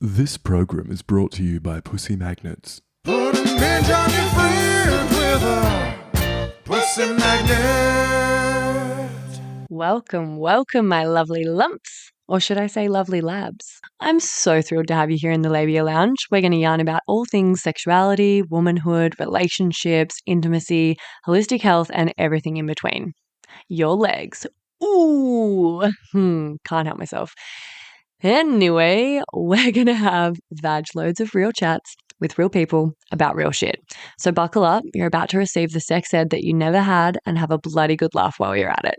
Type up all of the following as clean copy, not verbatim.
This program is brought to you by Pussy Magnets. Put a midge on your fridge with a pussy magnet. Welcome, my lovely lumps. Or should I say lovely labs? I'm so thrilled to have you here in the Labia Lounge. We're going to yarn about all things sexuality, womanhood, relationships, intimacy, holistic health, and everything in between. Your legs. Ooh, can't help myself. Anyway, we're going to have vag loads of real chats with real people about real shit. So buckle up, you're about to receive the sex ed that you never had and have a bloody good laugh while you're at it.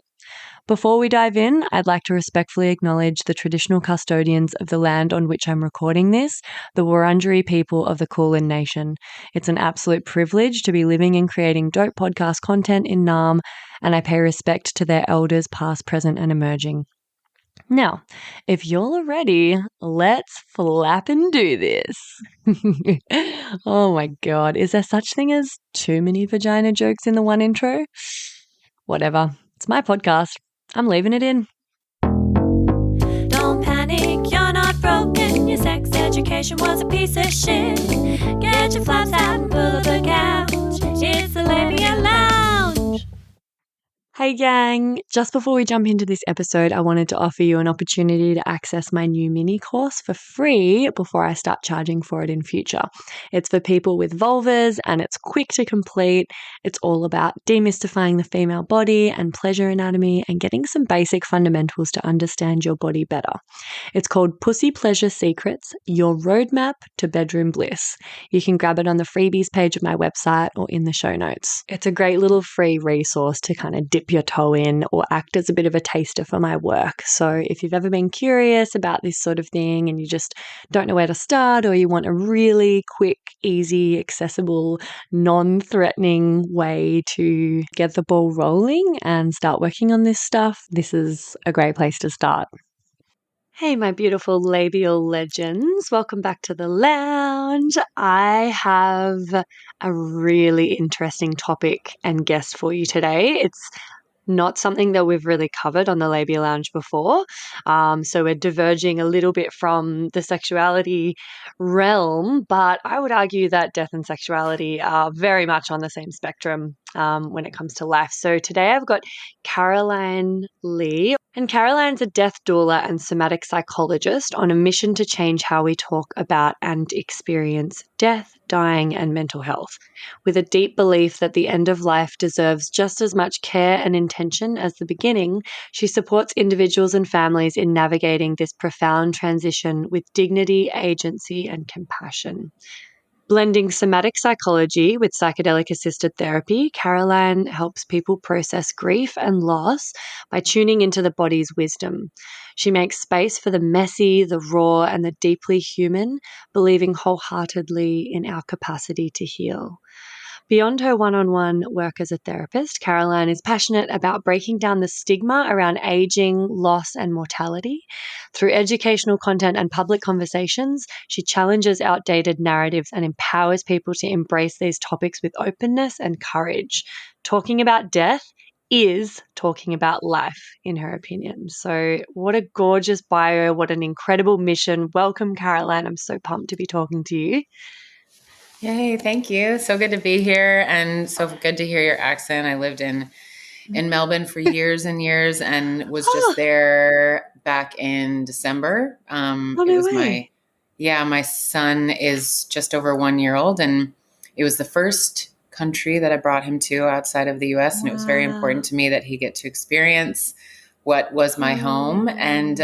Before we dive in, I'd like to respectfully acknowledge the traditional custodians of the land on which I'm recording this, the Wurundjeri people of the Kulin Nation. It's an absolute privilege to be living and creating dope podcast content in Naarm, and I pay respect to their elders past, present, and emerging. Now, if you're ready, let's flap and do this. Oh my God, is there such thing as too many vagina jokes in the one intro? Whatever, it's my podcast. I'm leaving it in. Don't panic, you're not broken. Your sex education was a piece of shit. Get your flaps out and pull up a couch. It's the Labia Lounge. Hey gang, just before we jump into this episode, I wanted to offer you an opportunity to access my new mini course for free before I start charging for it in future. It's for people with vulvas and it's quick to complete. It's all about demystifying the female body and pleasure anatomy and getting some basic fundamentals to understand your body better. It's called Pussy Pleasure Secrets, Your Roadmap to Bedroom Bliss. You can grab it on the freebies page of my website or in the show notes. It's a great little free resource to kind of dip your toe in or act as a bit of a taster for my work. So if you've ever been curious about this sort of thing and you just don't know where to start, or you want a really quick, easy, accessible, non-threatening way to get the ball rolling and start working on this stuff, this is a great place to start. Hey, my beautiful labial legends. Welcome back to the lounge. I have a really interesting topic and guest for you today. It's not something that we've really covered on the Labia Lounge before. So we're diverging a little bit from the sexuality realm, but I would argue that death and sexuality are very much on the same spectrum when it comes to life. So today I've got Caroline Lee. And Caroline's a death doula and somatic psychologist on a mission to change how we talk about and experience death, dying, and mental health, with a deep belief that the end of life deserves just as much care and intention as the beginning. She supports individuals and families in navigating this profound transition with dignity, agency, and compassion. Blending somatic psychology with psychedelic-assisted therapy, Caroline helps people process grief and loss by tuning into the body's wisdom. She makes space for the messy, the raw, and the deeply human, believing wholeheartedly in our capacity to heal. Beyond her one-on-one work as a therapist, Caroline is passionate about breaking down the stigma around aging, loss, and mortality. Through educational content and public conversations, she challenges outdated narratives and empowers people to embrace these topics with openness and courage. Talking about death is talking about life, in her opinion. So what a gorgeous bio, what an incredible mission. Welcome, Caroline. I'm so pumped to be talking to you. Yay, thank you. So good to be here and so good to hear your accent. I lived in Melbourne for years and years and was just there back in December. It was my son is just over 1 year old, and it was the first country that I brought him to outside of the US. And it was very important to me that he get to experience what was my home. And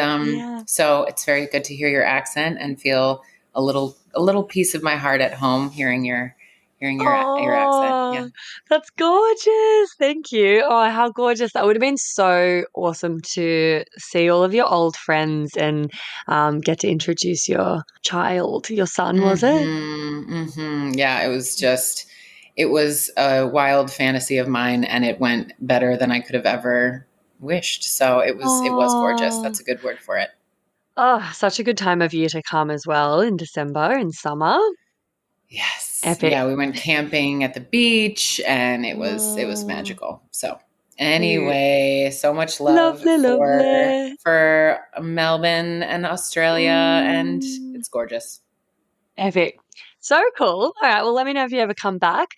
so it's very good to hear your accent and feel a little piece of my heart at home hearing your accent. Yeah. That's gorgeous. Thank you. Oh, how gorgeous. That would have been so awesome to see all of your old friends and get to introduce your child, your son, was it? Yeah, it was a wild fantasy of mine, and it went better than I could have ever wished. So it was gorgeous. That's a good word for it. Oh, such a good time of year to come as well in December and summer. Yes. Epic. Yeah, we went camping at the beach and it was magical. So anyway, so much love Lovely. for Melbourne and Australia and It's gorgeous. Epic. So cool. All right. Well, let me know if you ever come back.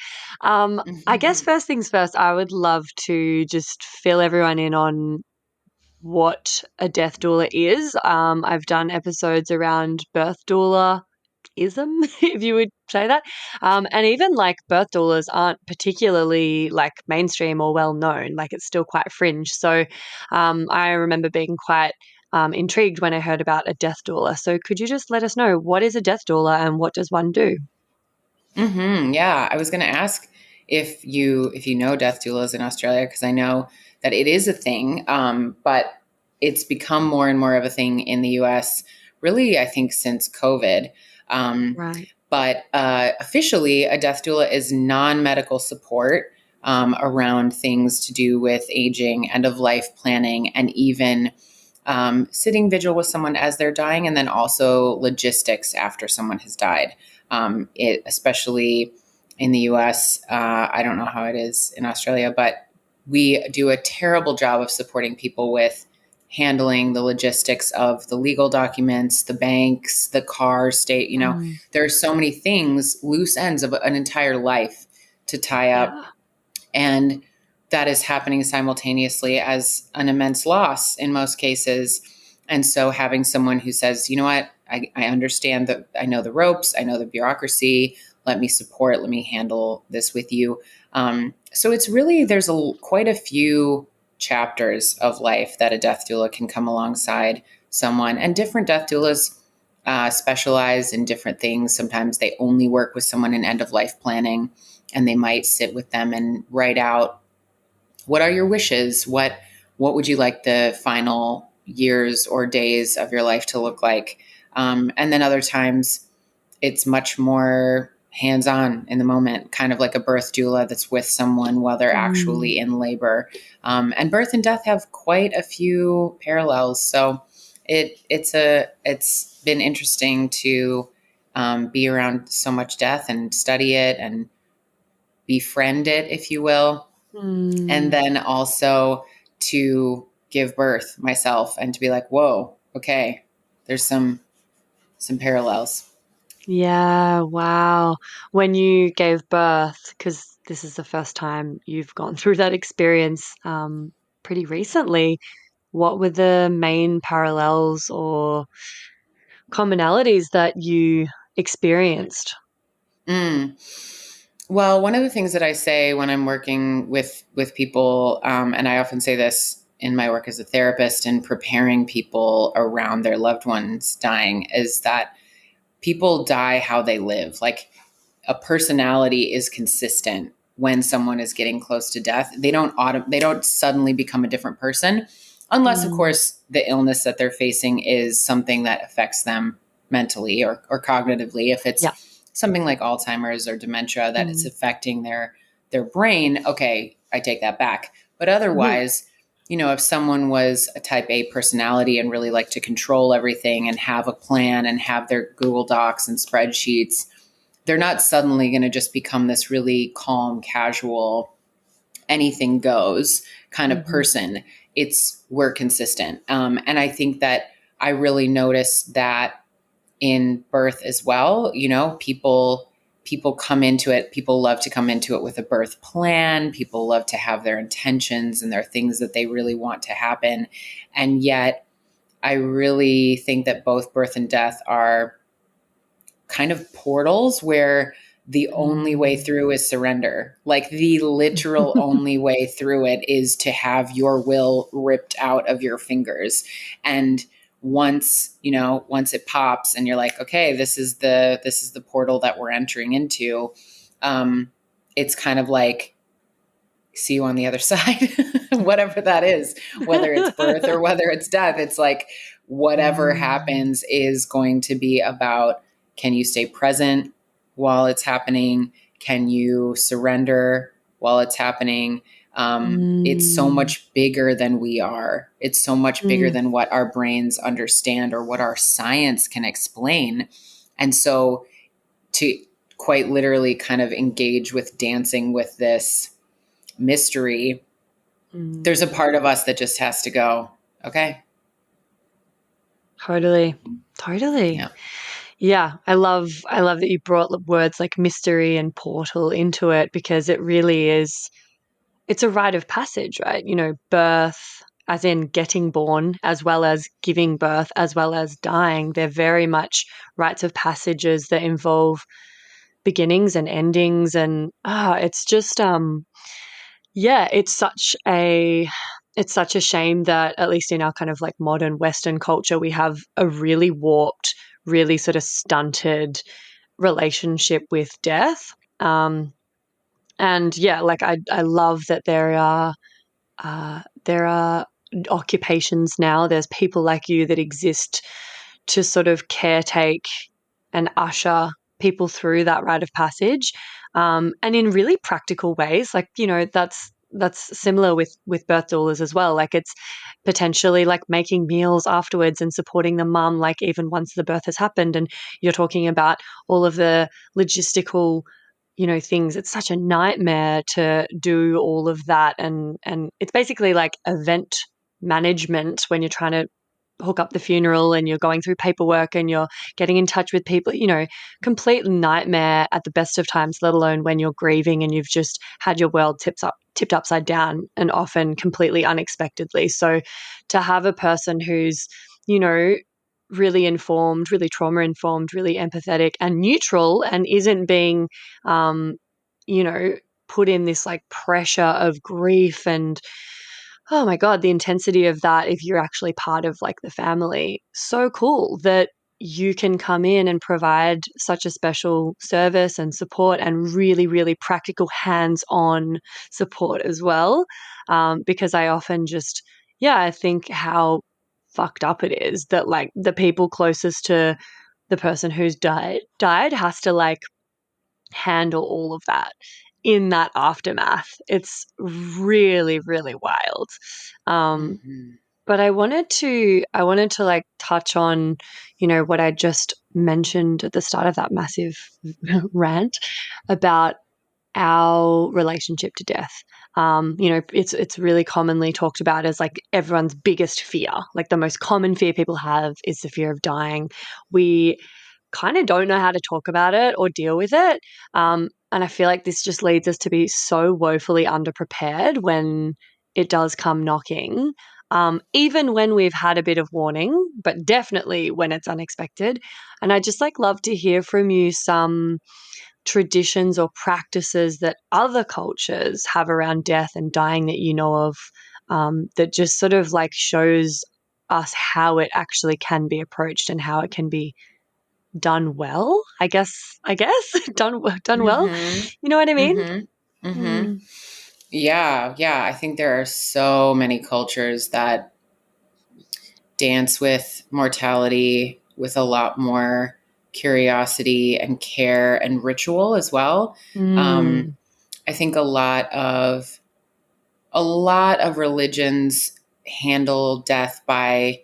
I guess first things first, I would love to just fill everyone in on what a death doula is. I've done episodes around birth doula ism, if you would say that. And even like birth doulas aren't particularly like mainstream or well known. Like it's still quite fringe. So I remember being quite intrigued when I heard about a death doula. So could you just let us know what is a death doula and what does one do? Yeah, I was going to ask if you know death doulas in Australia, because I know that it is a thing, but it's become more and more of a thing in the U.S. Really, I think since COVID. Right. But officially, a death doula is non-medical support around things to do with aging, end of life planning, and even sitting vigil with someone as they're dying, and then also logistics after someone has died. It especially in the U.S. I don't know how it is in Australia, but we do a terrible job of supporting people with handling the logistics of the legal documents, the banks, the car state. There are so many things, loose ends of an entire life to tie up. Yeah. And that is happening simultaneously as an immense loss in most cases. And so having someone who says, you know what, I understand that, I know the ropes, I know the bureaucracy, let me support, let me handle this with you. So it's really, there's quite a few chapters of life that a death doula can come alongside someone. And different death doulas specialize in different things. Sometimes they only work with someone in end of life planning, and they might sit with them and write out, what are your wishes? What would you like the final years or days of your life to look like? And then other times it's much more hands-on in the moment, kind of like a birth doula that's with someone while they're actually in labor. And birth and death have quite a few parallels. So it's been interesting to be around so much death and study it and befriend it, if you will. And then also to give birth myself and to be like, whoa, okay, there's some parallels. Yeah, wow. When you gave birth, because this is the first time you've gone through that experience pretty recently, what were the main parallels or commonalities that you experienced? Mm. Well, one of the things that I say when I'm working with people, and I often say this in my work as a therapist and preparing people around their loved ones dying, is that people die how they live. Like a personality is consistent when someone is getting close to death. They don't suddenly become a different person, unless of course the illness that they're facing is something that affects them mentally or cognitively. If it's Yeah. something like Alzheimer's or dementia that is affecting their brain, okay, I take that back. But otherwise, if someone was a type A personality and really like to control everything and have a plan and have their Google Docs and spreadsheets, they're not suddenly going to just become this really calm, casual, anything goes kind of person. We're consistent. And I think that I really noticed that in birth as well. People come into it. People love to come into it with a birth plan. People love to have their intentions and their things that they really want to happen. And yet I really think that both birth and death are kind of portals where the only way through is surrender. Like the literal only way through it is to have your will ripped out of your fingers. And once it pops and you're like, okay, this is the portal that we're entering into. It's kind of like, see you on the other side, whatever that is, whether it's birth or whether it's death. It's like, whatever happens is going to be about, can you stay present while it's happening? Can you surrender while it's happening? It's so much bigger than we are. It's so much bigger than what our brains understand or what our science can explain. And so to quite literally kind of engage with dancing with this mystery, there's a part of us that just has to go, okay. Totally. Yeah. Yeah, I love that you brought words like mystery and portal into it, because it really is, it's a rite of passage, right? You know, birth, as in getting born, as well as giving birth, as well as dying. They're very much rites of passages that involve beginnings and endings, and it's just yeah, it's such a shame that, at least in our kind of like modern Western culture, we have a really warped, really sort of stunted relationship with death. And yeah, like I love that there are occupations now. There's people like you that exist to sort of caretake and usher people through that rite of passage, and in really practical ways. Like, you know, that's similar with birth doulas as well. Like, it's potentially like making meals afterwards and supporting the mum, like even once the birth has happened. And you're talking about all of the logistical, you know, things. It's such a nightmare to do all of that, and it's basically like event management when you're trying to hook up the funeral and you're going through paperwork and you're getting in touch with people, you know, complete nightmare at the best of times, let alone when you're grieving and you've just had your world tipped upside down, and often completely unexpectedly. So to have a person who's, you know, really informed, really trauma informed, really empathetic and neutral, and isn't being, you know, put in this like pressure of grief and, oh my God, the intensity of that, if you're actually part of like the family. So cool that you can come in and provide such a special service and support, and really, really practical hands on support as well. Because I often just, yeah, I think how fucked up it is that like the people closest to the person who's died has to like handle all of that in that aftermath. It's really, really wild. Um, Mhm. but I wanted to like touch on, you know, what I just mentioned at the start of that massive rant about our relationship to death. You know, it's really commonly talked about as like everyone's biggest fear. Like the most common fear people have is the fear of dying. We kind of don't know how to talk about it or deal with it. And I feel like this just leads us to be so woefully underprepared when it does come knocking. Even when we've had a bit of warning, but definitely when it's unexpected. And I just like love to hear from you some traditions or practices that other cultures have around death and dying that you know of, that just sort of like shows us how it actually can be approached and how it can be done well. I guess done well. Mhm. You know what I mean? Mhm. Mhm. Mm. Yeah, yeah. I think there are so many cultures that dance with mortality with a lot more curiosity and care and ritual as well. Um, Mm. I think a lot of religions handle death by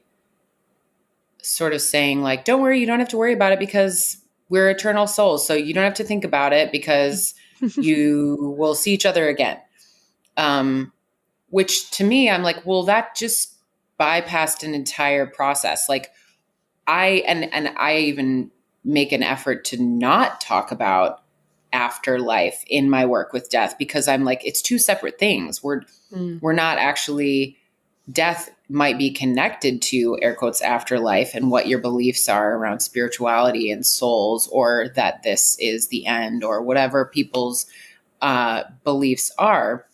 sort of saying like, don't worry, you don't have to worry about it because we're eternal souls. So you don't have to think about it because you will see each other again. Which to me, I'm like, well, that just bypassed an entire process. Like I even make an effort to not talk about afterlife in my work with death, because I'm like, it's two separate things. Mm. We're not actually, death might be connected to air quotes afterlife and what your beliefs are around spirituality and souls, or that this is the end, or whatever people's beliefs are.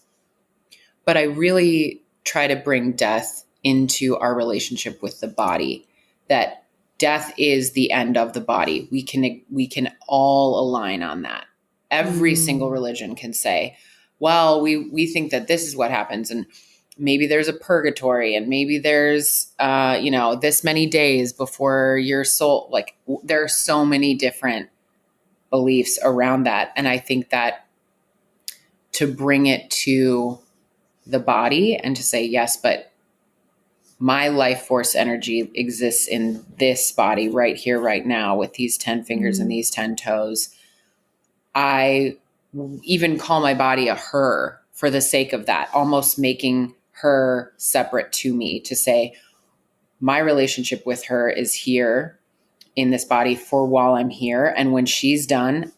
But I really try to bring death into our relationship with the body, that death is the end of the body. We can all align on that. Every single Mm. religion can say, well, we think that this is what happens, and maybe there's a purgatory, and maybe there's this many days before your soul, like there are so many different beliefs around that. And I think that to bring it to the body and to say, yes, but my life force energy exists in this body right here, right now, with these 10 fingers and Mm. these 10 toes. I even call my body a her for the sake of that, almost making her separate to me, to say my relationship with her is here in this body for while I'm here. And when she's done,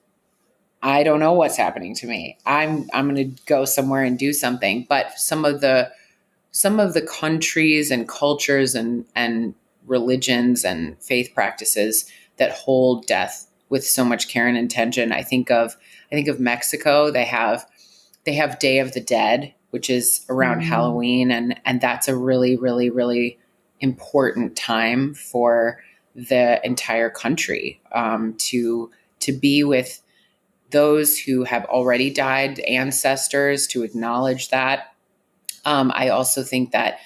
I don't know what's happening to me. I'm going to go somewhere and do something. But some of the countries and cultures and religions and faith practices that hold death with so much care and intention. I think of Mexico. They have Day of the Dead, which is around Halloween, and that's a really, really, really important time for the entire country, to be with those who have already died, ancestors, to acknowledge that. I also think that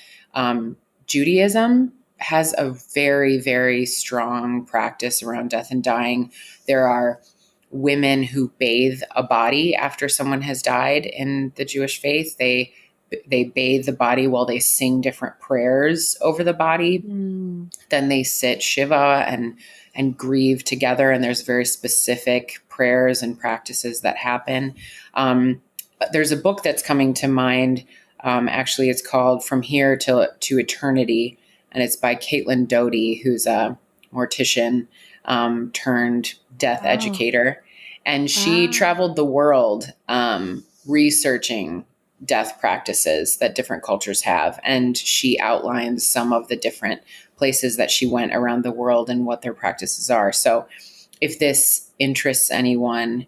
Judaism has a very, very strong practice around death and dying. There are women who bathe a body after someone has died in the Jewish faith. They bathe the body while they sing different prayers over the body. Then they sit Shiva and grieve together. And there's very specific prayers and practices that happen. There's a book that's coming to mind. Actually, it's called From Here to Eternity. And it's by Caitlin Doty, who's a mortician turned death educator. And she traveled the world researching death practices that different cultures have. And she outlines some of the different places that she went around the world and what their practices are. So if this interests anyone,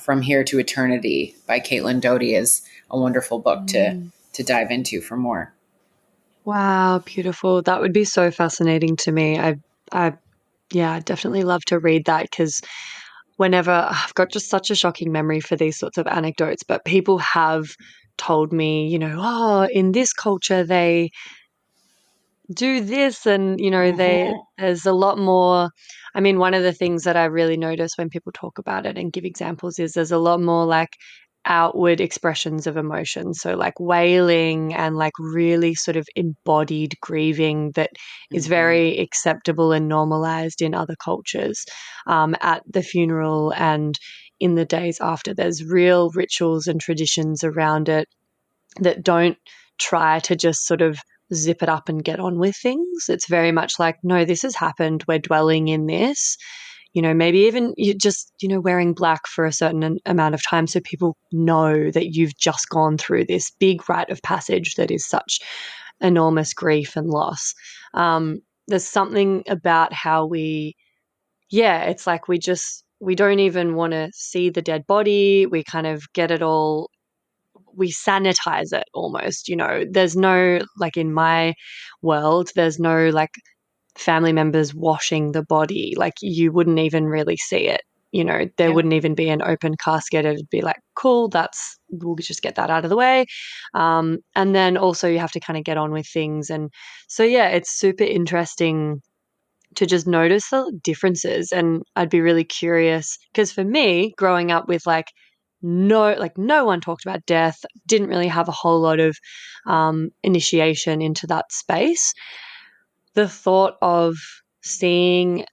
From Here to Eternity by Caitlin Doty is a wonderful book to dive into for more. Wow, beautiful. That would be so fascinating to me. Yeah, I'd definitely love to read that, because whenever I've got just such a shocking memory for these sorts of anecdotes, but people have told me, oh, in this culture they do this, and there's a lot more. I mean, one of the things that I really notice when people talk about it and give examples is there's a lot more like outward expressions of emotion, so like wailing and like really sort of embodied grieving that is very acceptable and normalized in other cultures, at the funeral and in the days after. There's real rituals and traditions around it that don't try to just sort of zip it up and get on with things. It's very much like, no, this has happened. We're dwelling in this. Maybe even you just, wearing black for a certain amount of time so people know that you've just gone through this big rite of passage that is such enormous grief and loss. There's something about how it's like we don't even want to see the dead body. We kind of get it all, we sanitize it almost. There's no, like in my world, there's no like family members washing the body. Like you wouldn't even really see it. There wouldn't even be an open casket. It'd be like, cool, we'll just get that out of the way. And then also you have to kind of get on with things. And so, yeah, it's super interesting to just notice the differences. And I'd be really curious, because for me, growing up with no one talked about death, didn't really have a whole lot of initiation into that space. The thought of seeing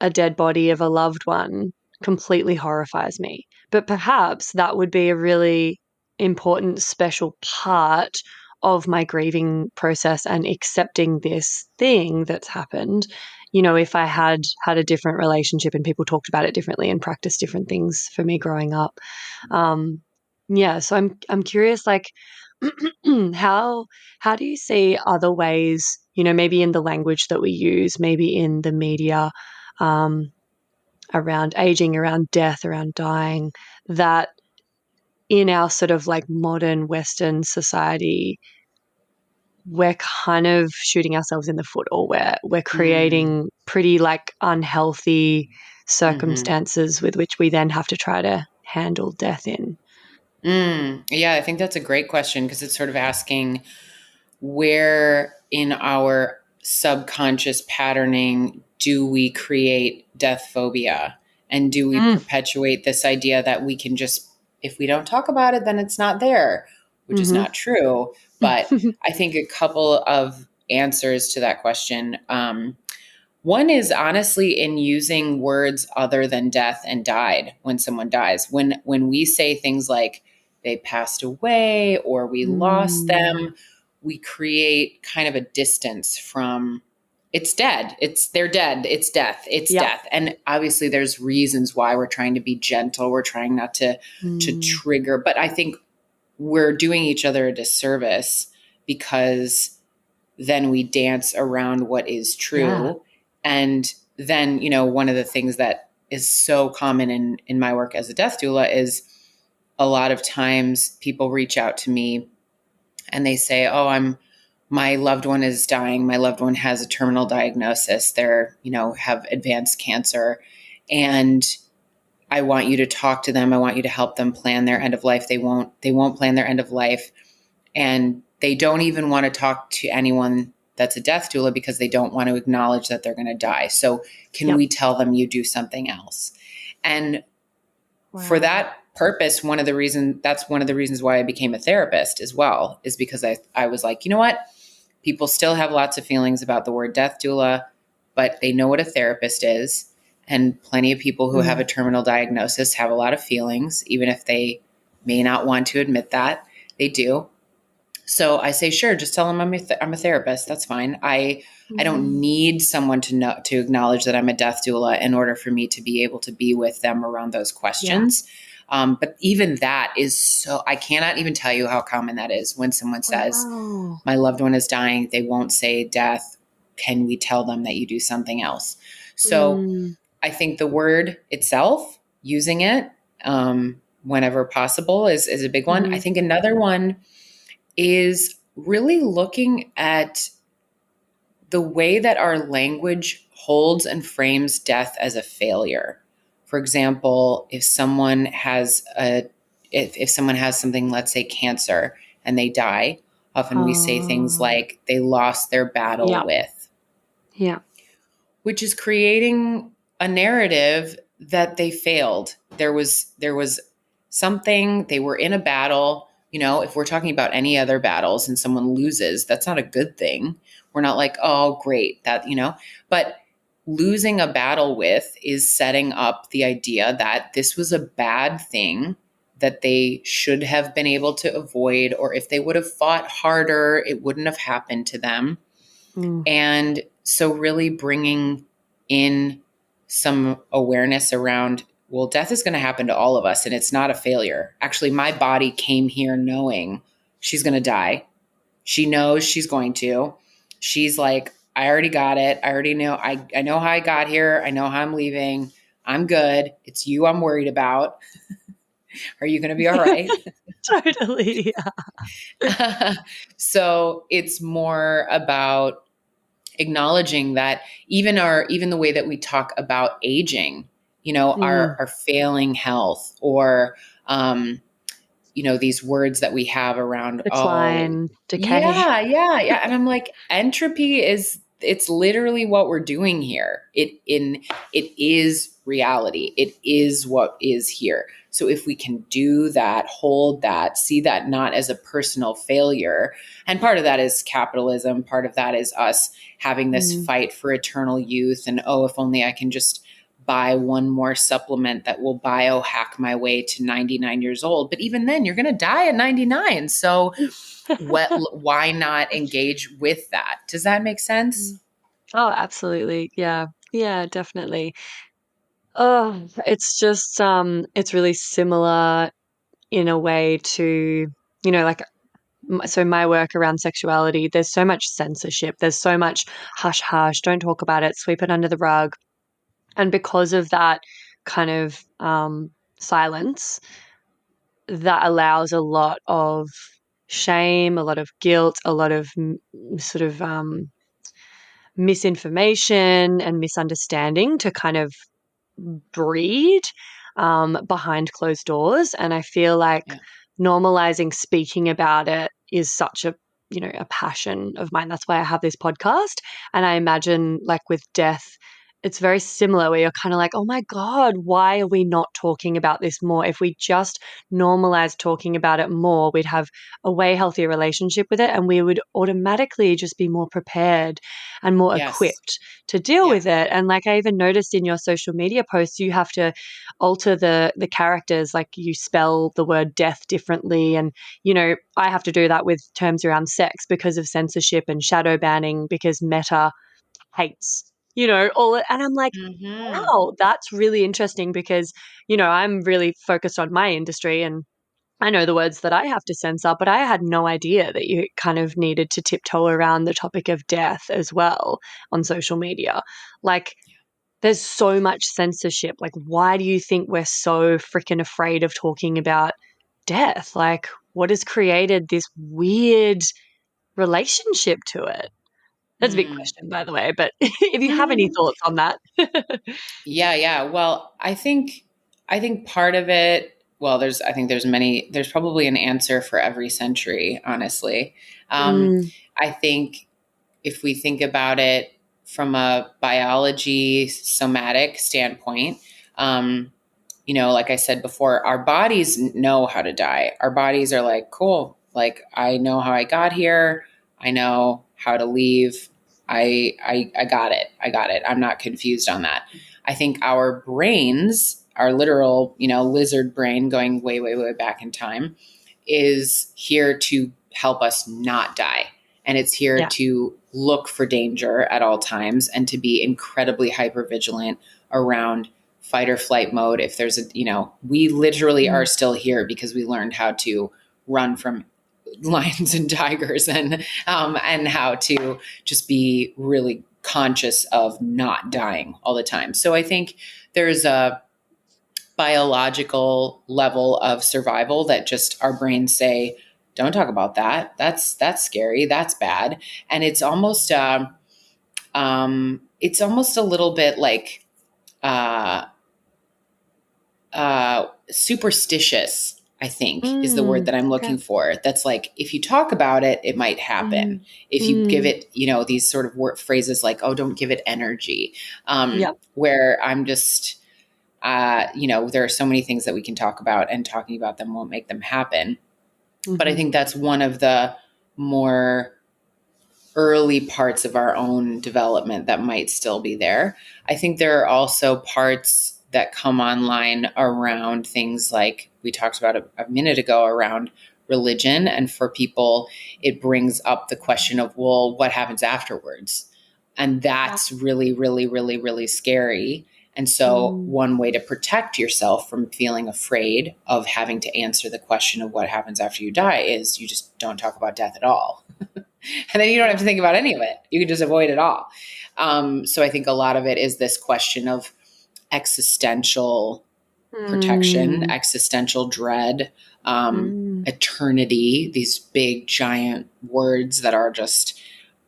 a dead body of a loved one completely horrifies me. But perhaps that would be a really important, special part of my grieving process and accepting this thing that's happened. If I had a different relationship and people talked about it differently and practiced different things for me growing up. So I'm curious, like, how do you see other ways, maybe in the language that we use, maybe in the media, around aging, around death, around dying, that in our sort of like modern Western society, we're kind of shooting ourselves in the foot, or we're creating pretty like unhealthy circumstances with which we then have to try to handle death in? Yeah, I think that's a great question, because it's sort of asking where in our subconscious patterning do we create death phobia, and do we perpetuate this idea that we can just, if we don't talk about it, then it's not there, which is not true. But I think a couple of answers to that question. One is honestly in using words other than death and died when someone dies. When we say things like they passed away or we lost them, we create kind of a distance from it's dead. They're dead. It's death. It's Yeah. death. And obviously there's reasons why we're trying to be gentle. We're trying not to trigger, but I think we're doing each other a disservice because then we dance around what is true. Yeah. And then, one of the things that is so common in my work as a death doula is a lot of times people reach out to me and they say, oh, my loved one is dying. My loved one has a terminal diagnosis. They're, have advanced cancer. And I want you to talk to them. I want you to help them plan their end of life. They won't plan their end of life. And they don't even want to talk to anyone that's a death doula because they don't want to acknowledge that they're going to die. So can we tell them you do something else? And for that purpose, that's one of the reasons why I became a therapist as well, is because I was like, you know what? People still have lots of feelings about the word death doula, but they know what a therapist is. And plenty of people who have a terminal diagnosis have a lot of feelings, even if they may not want to admit that. They do. So I say, sure, just tell them I'm a therapist. That's fine. I don't need someone to acknowledge that I'm a death doula in order for me to be able to be with them around those questions. Yeah. But even that is I cannot even tell you how common that is when someone says, my loved one is dying. They won't say death. Can we tell them that you do something else? So I think the word itself, using it whenever possible is a big one. I think another one is really looking at the way that our language holds and frames death as a failure. For example, if someone has something, let's say cancer, and they die, often we say things like they lost their battle with. Yeah. Which is creating a narrative that they failed. There was something, they were in a battle. If we're talking about any other battles and someone loses, that's not a good thing. We're not like, oh, great, that, but losing a battle with is setting up the idea that this was a bad thing that they should have been able to avoid, or if they would have fought harder, it wouldn't have happened to them. And so really bringing in some awareness around, well, death is going to happen to all of us, and it's not a failure. Actually, my body came here knowing she's going to die. She knows she's going to. She's like, I already got it. I already know. I know how I got here. I know how I'm leaving. I'm good. It's you I'm worried about. Are you going to be all right? Totally. Yeah. So it's more about acknowledging that even the way that we talk about aging, our failing health, or these words that we have around decline, decay. Yeah. And I'm like, entropy it's literally what we're doing here. It is reality. It is what is here. So if we can do that, hold that, see that not as a personal failure, and part of that is capitalism, part of that is us having this fight for eternal youth, and if only I can just buy one more supplement that will biohack my way to 99 years old. But even then, you're going to die at 99. So why not engage with that? Does that make sense? Oh, absolutely. Yeah. Yeah, definitely. Oh, it's just, it's really similar in a way to, like, so my work around sexuality, there's so much censorship. There's so much hush hush, don't talk about it, sweep it under the rug. And because of that kind of silence, that allows a lot of shame, a lot of guilt, a lot of sort of misinformation and misunderstanding to kind of breed behind closed doors. And I feel like normalizing speaking about it is such a passion of mine. That's why I have this podcast. And I imagine, like, with death, it's very similar, where you're kind of like, oh my God, why are we not talking about this more? If we just normalize talking about it more, we'd have a way healthier relationship with it, and we would automatically just be more prepared and more equipped to deal with it. And like, I even noticed in your social media posts, you have to alter the characters, like you spell the word death differently. And, I have to do that with terms around sex because of censorship and shadow banning, because Meta hates, all and I'm like, Mm-hmm. wow, that's really interesting because, I'm really focused on my industry and I know the words that I have to censor, but I had no idea that you kind of needed to tiptoe around the topic of death as well on social media. Like, there's so much censorship. Like, why do you think we're so freaking afraid of talking about death? Like, what has created this weird relationship to it? That's a big Mm. question, by the way, but if you have any thoughts on that. Yeah, yeah. Well, I think part of it, well, there's probably an answer for every century, honestly. Mm, I think if we think about it from a biology somatic standpoint, um, like I said before, our bodies know how to die. Our bodies are like, cool, like I know how I got here. I know how to leave. I got it. I got it. I'm not confused on that. I think our brains, our literal, lizard brain going way, way, way back in time, is here to help us not die. And it's here yeah. to look for danger at all times and to be incredibly hyper vigilant around fight or flight mode. If there's we literally are Mm, still here because we learned how to run from lions and tigers and how to just be really conscious of not dying all the time. So I think there's a biological level of survival that just our brains say, don't talk about that. That's scary. That's bad. And it's almost a little bit like uh, superstitious, I think is the word that I'm okay. looking for. That's like, if you talk about it, it might happen. Mm, If you give mm, it, these sort of phrases like, oh, don't give it energy. yeah. Where I'm just, there are so many things that we can talk about and talking about them won't make them happen. But I Mhm. think that's one of the more early parts of our own development that might still be there. I think there are also parts that come online around things like we talked about a minute ago around religion. And for people, it brings up the question of, well, what happens afterwards? And Yeah. that's really, really, really, really scary. And so, Mm, one way to protect yourself from feeling afraid of having to answer the question of what happens after you die is you just don't talk about death at all. And then you don't have yeah. to think about any of it. You can just avoid it all. So I think a lot of it is this question of existential protection, Mm, existential dread, mm, eternity, these big, giant words that are just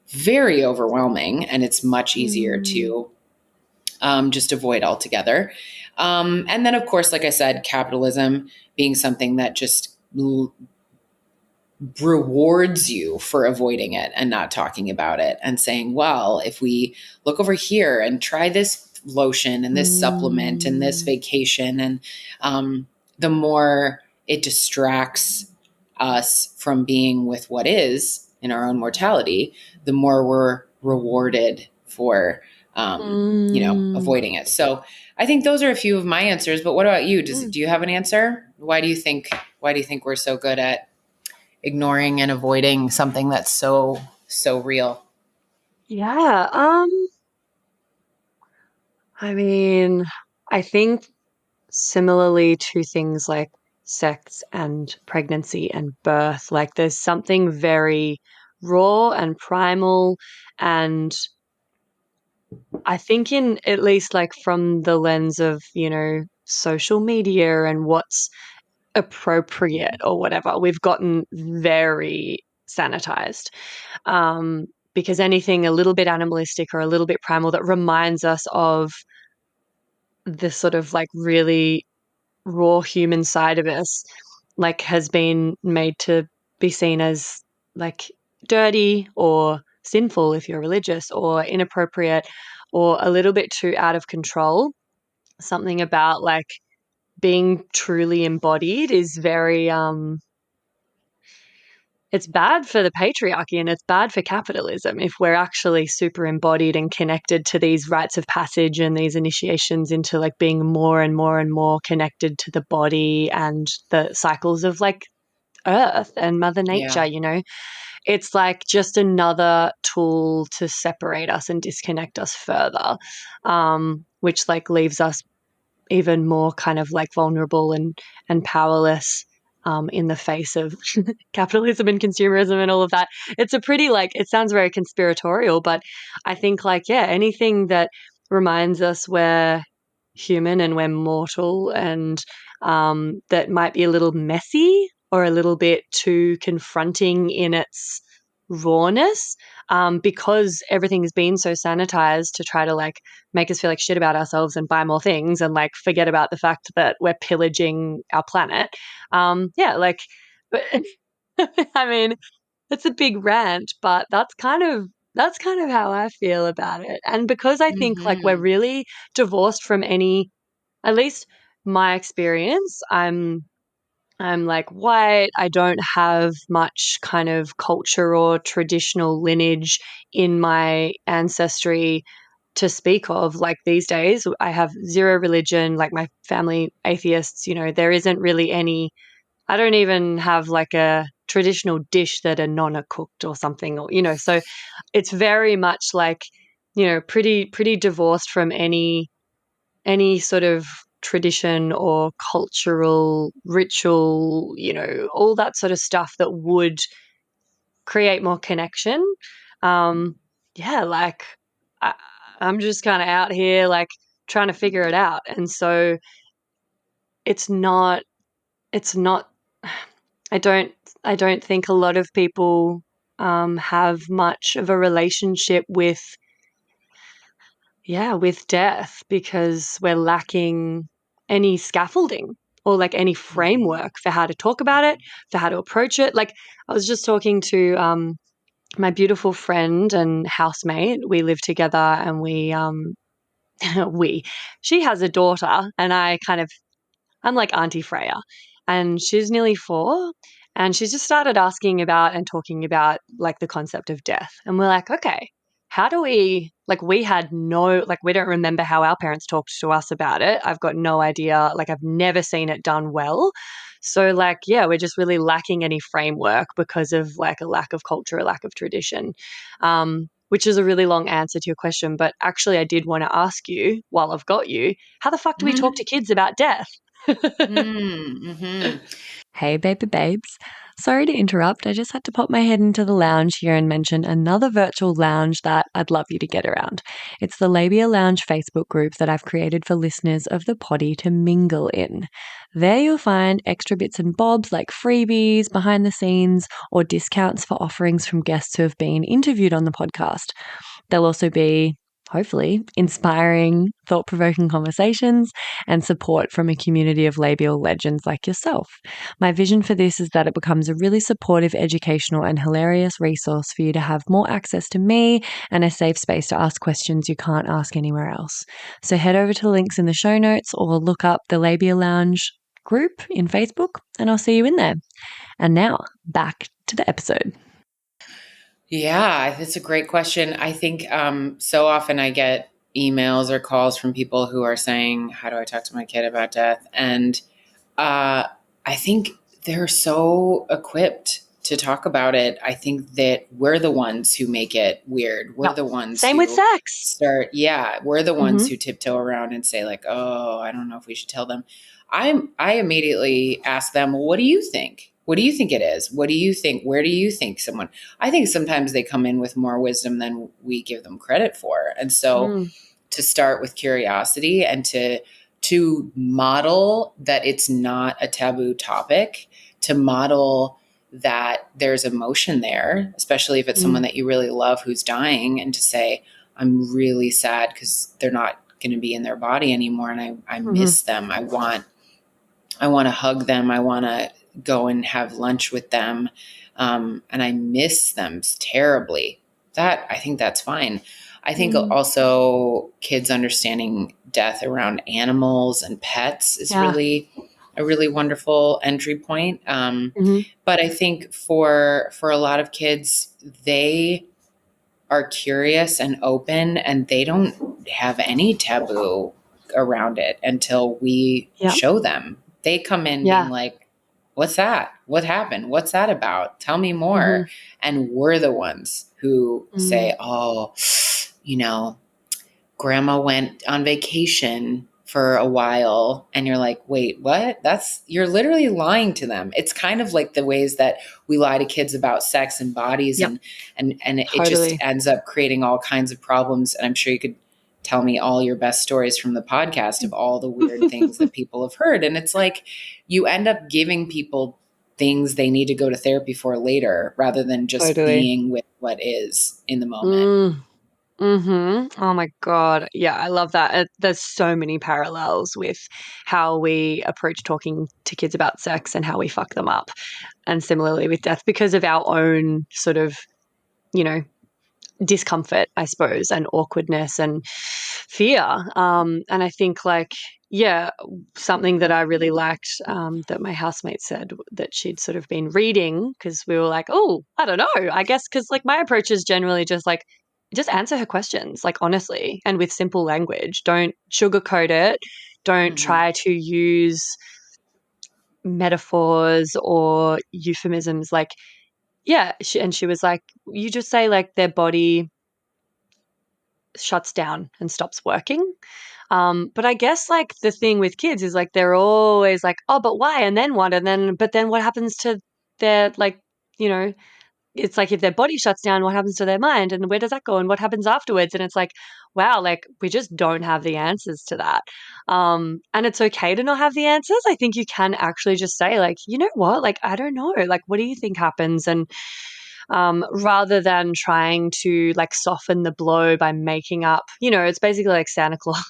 very overwhelming. And it's much easier mm, to just avoid altogether. And then, of course, like I said, capitalism being something that just rewards you for avoiding it and not talking about it and saying, well, if we look over here and try this lotion and this supplement and this mm, vacation, and the more it distracts us from being with what is in our own mortality, the more we're rewarded for, mm, avoiding it. So I think those are a few of my answers. But what about you? mm. Do you have an answer? Why do you think we're so good at ignoring and avoiding something that's so real? Yeah. I mean, I think similarly to things like sex and pregnancy and birth, like there's something very raw and primal. And I think, in at least like from the lens of, social media and what's appropriate or whatever, we've gotten very sanitized. Because anything a little bit animalistic or a little bit primal that reminds us of the sort of like really raw human side of us, like has been made to be seen as like dirty or sinful if you're religious, or inappropriate, or a little bit too out of control. Something about like being truly embodied is very it's bad for the patriarchy and it's bad for capitalism if we're actually super embodied and connected to these rites of passage and these initiations into like being more and more and more connected to the body and the cycles of like earth and mother nature, Yeah. it's like just another tool to separate us and disconnect us further, which like leaves us even more kind of like vulnerable and powerless in the face of capitalism and consumerism and all of that. It's a pretty like, it sounds very conspiratorial, but I think like, yeah, anything that reminds us we're human and we're mortal, and that might be a little messy or a little bit too confronting in its rawness, because everything's been so sanitized to try to like make us feel like shit about ourselves and buy more things and like forget about the fact that we're pillaging our planet. Yeah, like, but I mean, it's a big rant, but that's kind of how I feel about it. And because I think like we're Mm-hmm. really divorced from any, at least my experience, I'm like white. I don't have much kind of culture or traditional lineage in my ancestry to speak of. Like these days, I have zero religion, like my family atheists, there isn't really any, I don't even have like a traditional dish that a nonna cooked or something, or, so it's very much like, pretty divorced from any sort of tradition or cultural ritual, all that sort of stuff that would create more connection. Um, yeah, like I, I'm just kind of out here like trying to figure it out. And so it's not, it's not, I don't, I don't think a lot of people have much of a relationship with death, because we're lacking any scaffolding or like any framework for how to talk about it, for how to approach it. Like I was just talking to my beautiful friend and housemate. We live together, and we she has a daughter, and I'm like Auntie Freya, and she's nearly 4. And she's just started asking about and talking about like the concept of death. And we're like, okay, how do we had no, like, we don't remember how our parents talked to us about it. I've got no idea. Like, I've never seen it done well. So, like, yeah, we're just really lacking any framework because of like a lack of culture, a lack of tradition, which is a really long answer to your question. But actually, I did want to ask you, while I've got you, how the fuck do we talk to kids about death? Mm-hmm. Hey, baby babes. Sorry to interrupt. I just had to pop my head into the lounge here and mention another virtual lounge that I'd love you to get around. It's the Labia Lounge Facebook group that I've created for listeners of the potty to mingle in. There you'll find extra bits and bobs like freebies, behind the scenes, or discounts for offerings from guests who have been interviewed on the podcast. There'll also be, hopefully, inspiring, thought provoking conversations and support from a community of labial legends like yourself. My vision for this is that it becomes a really supportive, educational, and hilarious resource for you to have more access to me and a safe space to ask questions you can't ask anywhere else. So head over to the links in the show notes or look up the Labia Lounge group in Facebook, and I'll see you in there. And now, back to the episode. Yeah, that's a great question. I think so often I get emails or calls from people who are saying, how do I talk to my kid about death? And I think they're so equipped to talk about it. I think that we're the ones who make it weird. We're the ones Same who with sex. we're the ones Mhm. who tiptoe around and say like, oh, I don't know if we should tell them. I immediately ask them, well, what do you think? What do you think it is? What do you think? Where do you think someone? I think sometimes they come in with more wisdom than we give them credit for. And so to start with curiosity and to model that it's not a taboo topic, to model that there's emotion there, especially if it's someone that you really love who's dying, and to say, I'm really sad because they're not going to be in their body anymore. And I miss them. I want to hug them. I want to go and have lunch with them. And I miss them terribly. I think that's fine. I think also kids understanding death around animals and pets is really a really wonderful entry point. But I think for a lot of kids, they are curious and open, and they don't have any taboo around it until we show them. They come in being like, what's that? What happened? What's that about? Tell me more. Mhm. And we're the ones who Mm. say, oh, you know, grandma went on vacation for a while, and you're like, wait, what? You're literally lying to them. It's kind of like the ways that we lie to kids about sex and bodies, Yep. and it just Totally. ends up creating all kinds of problems. And I'm sure you could tell me all your best stories from the podcast of all the weird things that people have heard. And it's like you end up giving people things they need to go to therapy for later, rather than just Totally. being with what is in the moment. Mm. Mhm. Oh my God. Yeah, I love that. There's so many parallels with how we approach talking to kids about sex and how we fuck them up. And similarly with death, because of our own sort of, you know, discomfort, I suppose, and awkwardness and fear. And I think, like, yeah, something that I really liked, that my housemate said that she'd sort of been reading, because we were like, oh, I don't know, I guess, because like my approach is generally just like, just answer her questions, like honestly, and with simple language. Don't sugarcoat it. Don't Mm-hmm. try to use metaphors or euphemisms. Like, yeah, she was like, you just say like their body shuts down and stops working. But I guess like the thing with kids is like they're always like, oh, but why? And then what? And then, but then what happens to their, like, you know, it's like if their body shuts down, what happens to their mind? And where does that go? And what happens afterwards? And it's like, wow, like we just don't have the answers to that. And it's okay to not have the answers. I think you can actually just say, like, you know what? Like, I don't know. Like, what do you think happens? And rather than trying to like soften the blow by making up, it's basically like Santa Claus,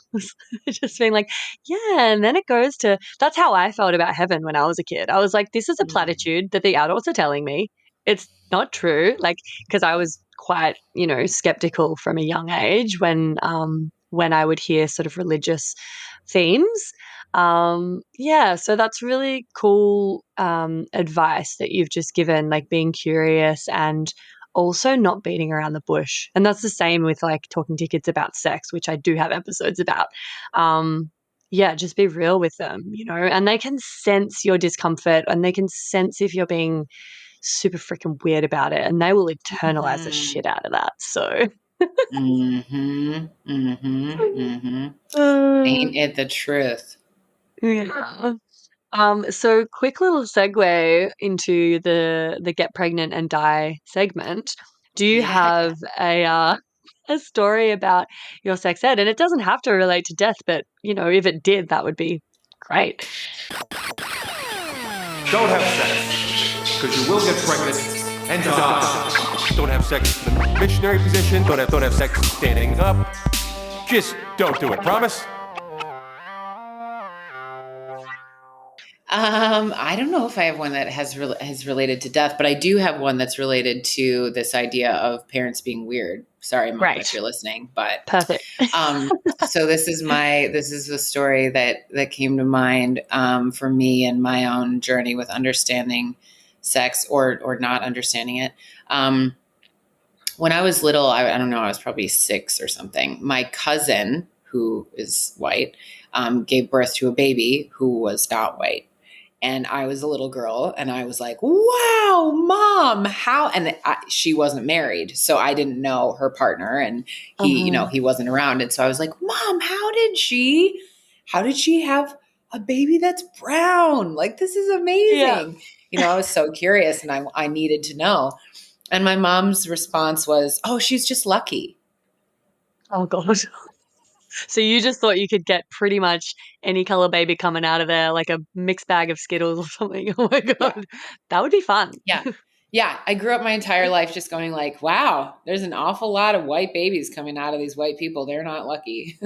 just being like, yeah, and then it goes to, that's how I felt about heaven when I was a kid. I was like, this is a platitude that the adults are telling me. It's not true. Like, because I was quite, skeptical from a young age when I would hear sort of religious themes. Yeah, so that's really cool advice that you've just given, like being curious and also not beating around the bush. And that's the same with like talking to kids about sex, which I do have episodes about. Yeah, just be real with them, and they can sense your discomfort and they can sense if you're being super freaking weird about it, and they will internalize the Mm-hmm. shit out of that. So, Mm-hmm. Mm-hmm. Mm-hmm. uh, Ain't it the truth? yeah. So quick little segue into the get pregnant and die segment. Do you Yeah. have a story about your sex ed? And it doesn't have to relate to death, but if it did, that would be great. Don't have sex, because you will get pregnant and die. Don't have sex in the missionary position. Don't have sex standing up. Just don't do it. Promise? I don't know if I have one that has related to death, but I do have one that's related to this idea of parents being weird. Sorry, Mom, if Great. you're listening, but Perfect. so this is the story that came to mind for me and my own journey with understanding sex or not understanding it. When I was little, I don't know, I was probably 6 or something. My cousin, who is white, gave birth to a baby who was not white. And I was a little girl and I was like, wow, Mom, how? And she wasn't married. So I didn't know her partner, and he wasn't around. And so I was like, Mom, how did she have a baby that's brown? Like, this is Yeah. amazing. I was so curious and I needed to know. And my mom's response was, oh, she's just lucky. Oh God. So you just thought you could get pretty much any color baby coming out of there, like a mixed bag of Skittles or something. Oh my Yeah. God. That would be fun. Yeah. Yeah. I grew up my entire life just going like, wow, there's an awful lot of white babies coming out of these white people. They're not lucky.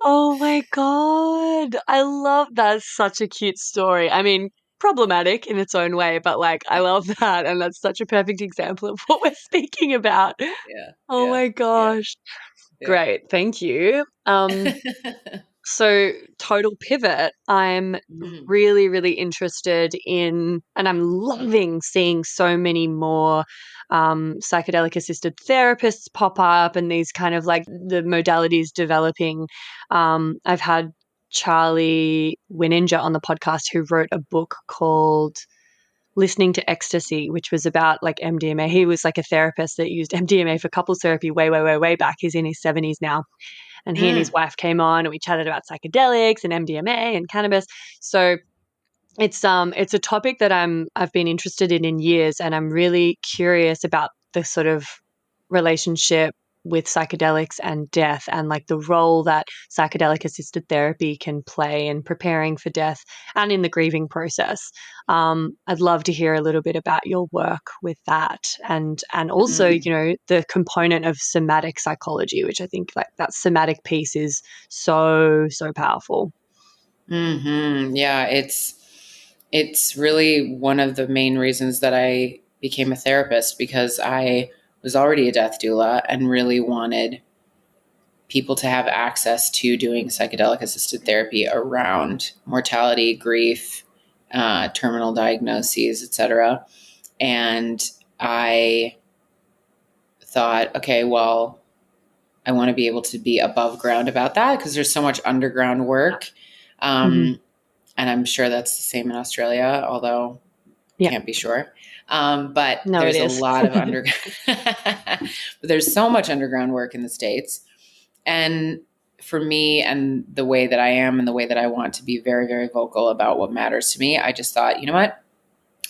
Oh my God. I love that. Such a cute story. I mean, problematic in its own way, but like, I love that. And that's such a perfect example of what we're speaking about. Yeah. Oh Yeah. my Yeah. gosh. Yeah. Great. Thank you. So, total pivot, I'm Mm. really, really interested in, and I'm loving seeing so many more psychedelic assisted therapists pop up and these kind of like the modalities developing. I've had Charlie Wininger on the podcast, who wrote a book called Listening to Ecstasy, which was about like MDMA. He was like a therapist that used MDMA for couples therapy way back. He's in his 70s now. And he and his wife came on and we chatted about psychedelics and MDMA and cannabis. So it's a topic that I've been interested in years, and I'm really curious about the sort of relationship with psychedelics and death, and like the role that psychedelic assisted therapy can play in preparing for death and in the grieving process. I'd love to hear a little bit about your work with that, and also the component of somatic psychology, which I think like that somatic piece is so powerful. Yeah, it's really one of the main reasons that I became a therapist, because I was already a death doula and really wanted people to have access to doing psychedelic assisted therapy around mortality, grief, terminal diagnoses, etc. And I thought, okay, well, I want to be able to be above ground about that, because there's so much underground work. And I'm sure that's the same in Australia, although can't be sure. But No, there's it a is. lot of but there's so much underground work in the States. And for me, and the way that I am and the way that I want to be very, very vocal about what matters to me, I just thought, you know what?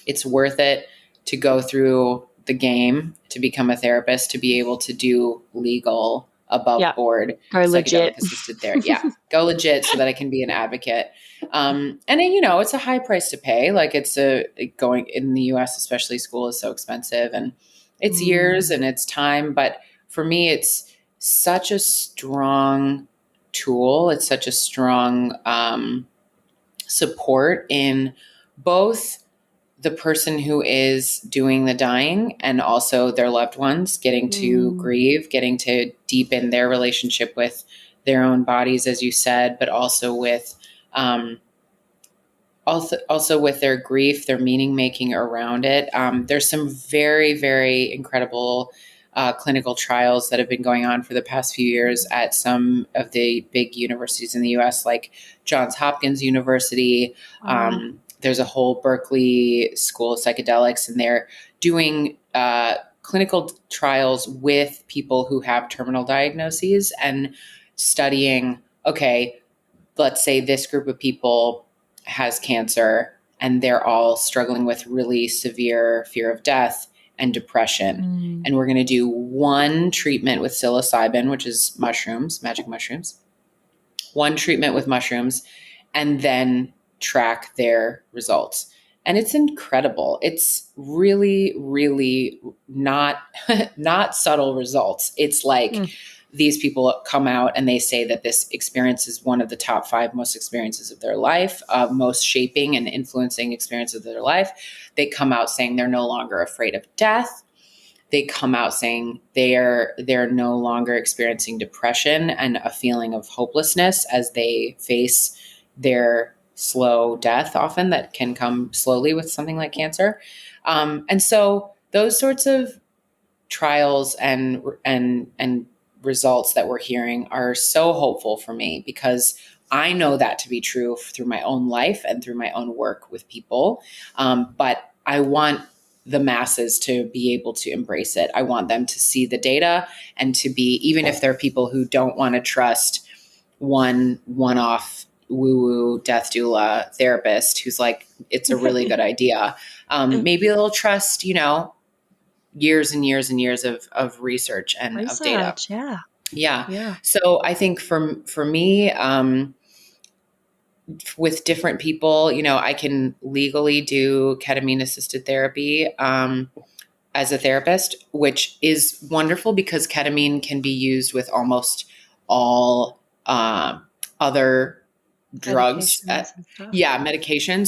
It's worth it to go through the game to become a therapist, to be able to do legal, above board psychedelic assisted therapy. Go legit so that I can be an advocate. And it's a high price to pay. Like going in the US, especially, school is so expensive, and it's years and it's time. But for me, it's such a strong tool. It's such a strong support in both the person who is doing the dying and also their loved ones getting to grieve, getting to deepen their relationship with their own bodies, as you said, but also with also with their grief, their meaning making around it. There's some very, very incredible clinical trials that have been going on for the past few years at some of the big universities in the US, like Johns Hopkins University. There's a whole Berkeley School of Psychedelics, and they're doing clinical trials with people who have terminal diagnoses and studying, okay, let's say this group of people has cancer and they're all struggling with really severe fear of death and depression. And we're going to do one treatment with psilocybin, which is mushrooms, magic mushrooms, one treatment with mushrooms, and then track their results. And it's incredible. It's really, really not subtle results. It's like these people come out and they say that this experience is one of the top 5 most experiences of their life, most shaping and influencing experiences of their life. They come out saying they're no longer afraid of death. They come out saying they're no longer experiencing depression and a feeling of hopelessness as they face their slow death, often that can come slowly with something like cancer. And so those sorts of trials and results that we're hearing are so hopeful for me, because I know that to be true through my own life and through my own work with people. But I want the masses to be able to embrace it. I want them to see the data and to be, even if there are people who don't want to trust one-off woo-woo death doula therapist who's like, it's a really good idea. Maybe they'll trust, years and years and years of research and of data. Yeah. So I think for me, with different people, I can legally do ketamine assisted therapy as a therapist, which is wonderful because ketamine can be used with almost all other drugs. Medications.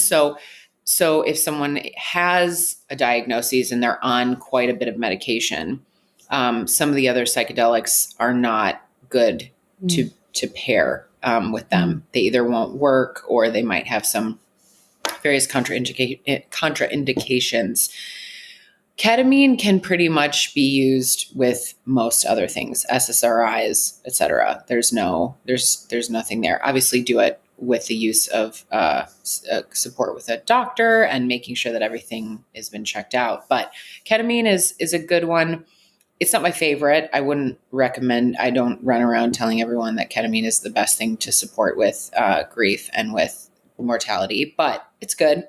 So if someone has a diagnosis and they're on quite a bit of medication, some of the other psychedelics are not good to pair with them. They either won't work or they might have some various contraindications. Ketamine can pretty much be used with most other things, SSRIs, etc. There's nothing there. Obviously, do it with the use of support with a doctor and making sure that everything has been checked out. But ketamine is a good one. It's not my favorite. I wouldn't recommend. I don't run around telling everyone that ketamine is the best thing to support with grief and with mortality, but it's good.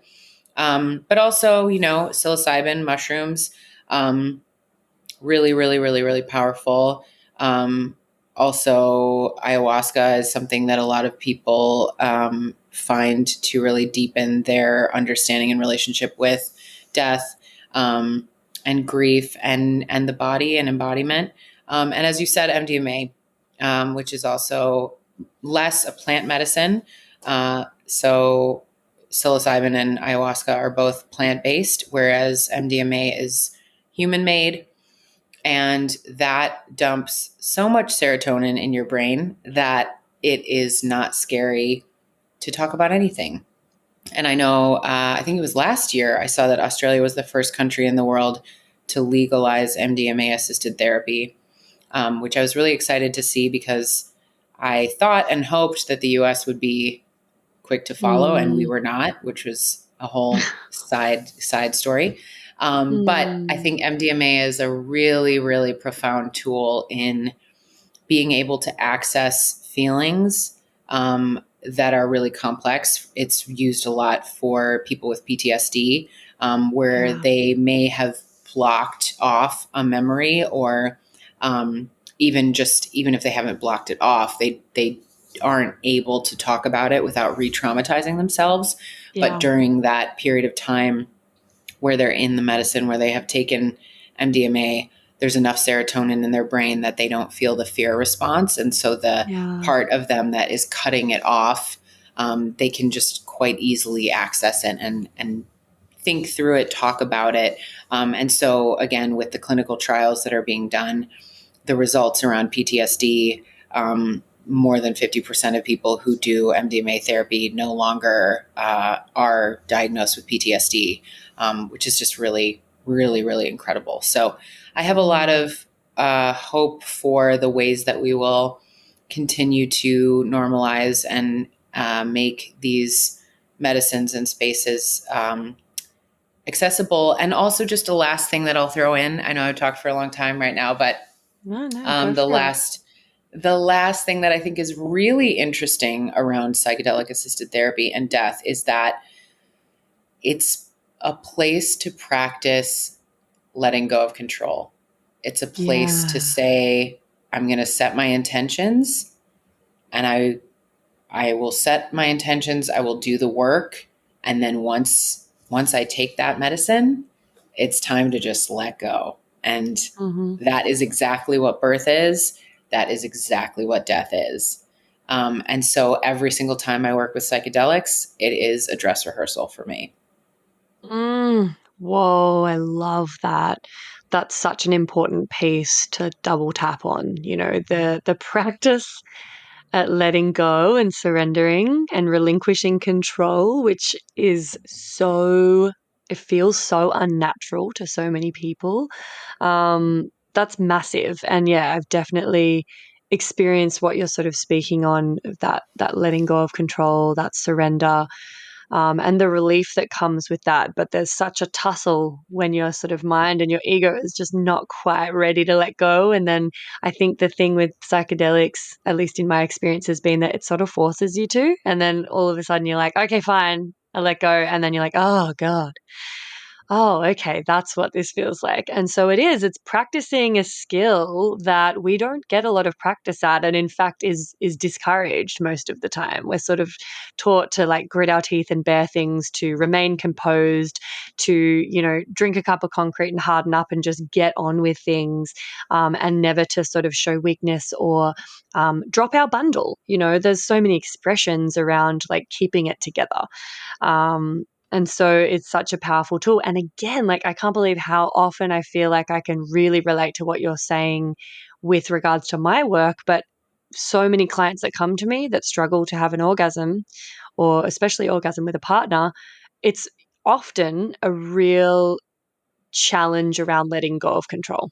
But also, psilocybin, mushrooms, really, really, really, really powerful. Also, ayahuasca is something that a lot of people find to really deepen their understanding and relationship with death and grief and the body and embodiment. And as you said, MDMA, which is also less a plant medicine. So psilocybin and ayahuasca are both plant-based, whereas MDMA is human-made. And that dumps so much serotonin in your brain that it is not scary to talk about anything. And I know, I think it was last year, I saw that Australia was the first country in the world to legalize MDMA-assisted therapy, which I was really excited to see because I thought and hoped that the US would be quick to follow, and we were not, which was a whole side story. But I think MDMA is a really, really profound tool in being able to access feelings that are really complex. It's used a lot for people with PTSD, where they may have blocked off a memory, or even if they haven't blocked it off, they aren't able to talk about it without re-traumatizing themselves. Yeah. But during that period of time where they're in the medicine, where they have taken MDMA, there's enough serotonin in their brain that they don't feel the fear response. And so the part of them that is cutting it off, they can just quite easily access it and think through it, talk about it. And so again, with the clinical trials that are being done, the results around PTSD, more than 50% of people who do MDMA therapy no longer are diagnosed with PTSD, which is just really, really, really incredible. So I have a lot of hope for the ways that we will continue to normalize and make these medicines and spaces accessible. And also, just a last thing that I'll throw in. I know I've talked for a long time right now, but the last thing that I think is really interesting around psychedelic assisted therapy and death is that it's a place to practice letting go of control. It's a place to say, I'm going to set my intentions, and I will set my intentions. I will do the work. And then once I take that medicine, it's time to just let go. And that is exactly what birth is. That is exactly what death is. And so every single time I work with psychedelics, it is a dress rehearsal for me. Whoa, I love that. That's such an important piece to double tap on, the practice at letting go and surrendering and relinquishing control, which is it feels so unnatural to so many people. That's massive. And yeah, I've definitely experienced what you're sort of speaking on, that letting go of control, that surrender, and the relief that comes with that. But there's such a tussle when your sort of mind and your ego is just not quite ready to let go. And then I think the thing with psychedelics, at least in my experience, has been that it sort of forces you to. And then all of a sudden you're like, okay, fine, I let go. And then you're like, oh God. Oh, okay, that's what this feels like. And so it's practicing a skill that we don't get a lot of practice at, and in fact is discouraged most of the time. We're sort of taught to like grit our teeth and bear things, to remain composed, to, drink a cup of concrete and harden up and just get on with things, and never to sort of show weakness or drop our bundle. There's so many expressions around like keeping it together. And so it's such a powerful tool. And again, like I can't believe how often I feel like I can really relate to what you're saying with regards to my work. But so many clients that come to me that struggle to have an orgasm, or especially orgasm with a partner, it's often a real challenge around letting go of control.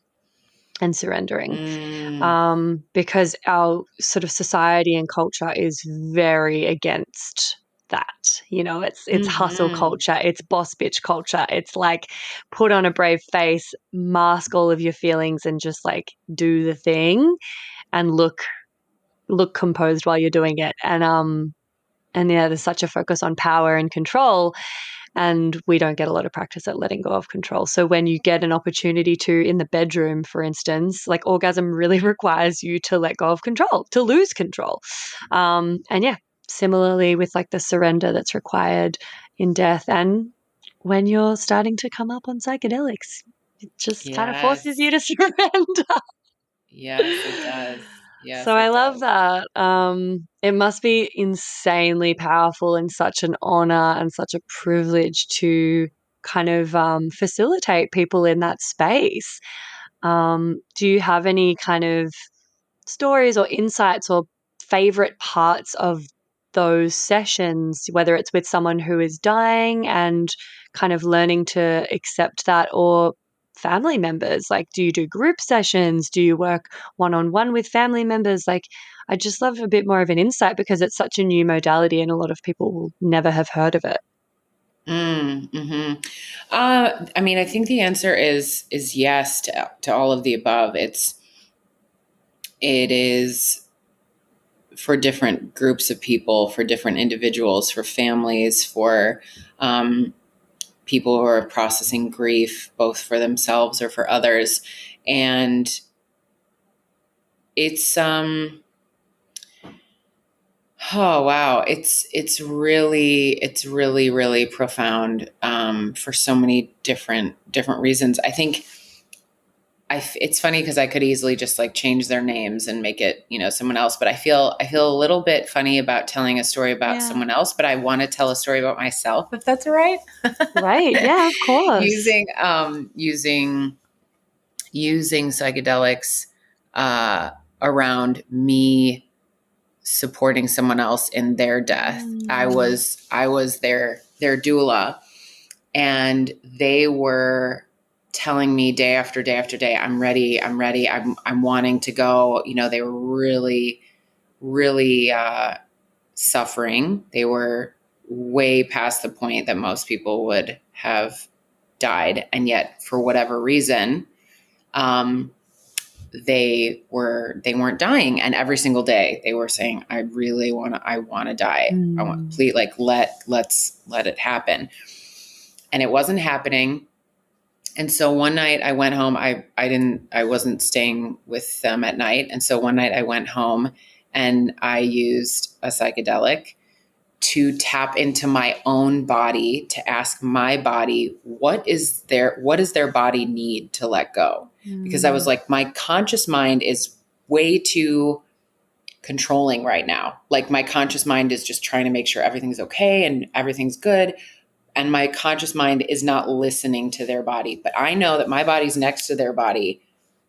and surrendering. Mm. Because our sort of society and culture is very against that. You know, it's hustle Mhm. culture, it's boss bitch culture. It's like put on a brave face, mask all of your feelings and just like do the thing and look composed while you're doing it. And yeah, there's such a focus on power and control, and we don't get a lot of practice at letting go of control. So when you get an opportunity to, in the bedroom, for instance, like orgasm really requires you to let go of control, to lose control. And yeah, similarly with like the surrender that's required in death. And when you're starting to come up on psychedelics, it just kind of forces you Yes. to surrender. Yes, it does. So Yes, I it love does. that. It must be insanely powerful and such an honor and such a privilege to kind of facilitate people in that space. Do you have any kind of stories or insights or favorite parts of those sessions, whether it's with someone who is dying and kind of learning to accept that, or family members? Like, do you do group sessions? Do you work one on one with family members? Like, I just love a bit more of an insight because it's such a new modality and a lot of people will never have heard of it. Mm-hmm. I mean, I think the answer is yes to all of the above. It is for different groups of people, for different individuals, for families, for um, people who are processing grief, both for themselves or for others. And it's oh wow, it's really profound for so many different reasons. I think it's funny because I could easily just like change their names and make it, someone else. But I feel a little bit funny about telling a story about Yeah. someone else, but I want to tell a story about myself, if that's all right. Right. Yeah, of course. Using psychedelics around me supporting someone else in their death. I was their doula, and they were telling me day after day after day, I'm ready, I'm wanting to go. They were really, really suffering. They were way past the point that most people would have died, and yet for whatever reason, um, they weren't dying. And every single day they were saying, I want to die. I want, please, like, let's let it happen. And it wasn't happening. And so one night I went home. I wasn't staying with them at night. And so one night I went home and I used a psychedelic to tap into my own body, to ask my body, what does their body need to let go? Because I was like, my conscious mind is way too controlling right now. Like, my conscious mind is just trying to make sure everything's okay and everything's good. And my conscious mind is not listening to their body. But I know that my body's next to their body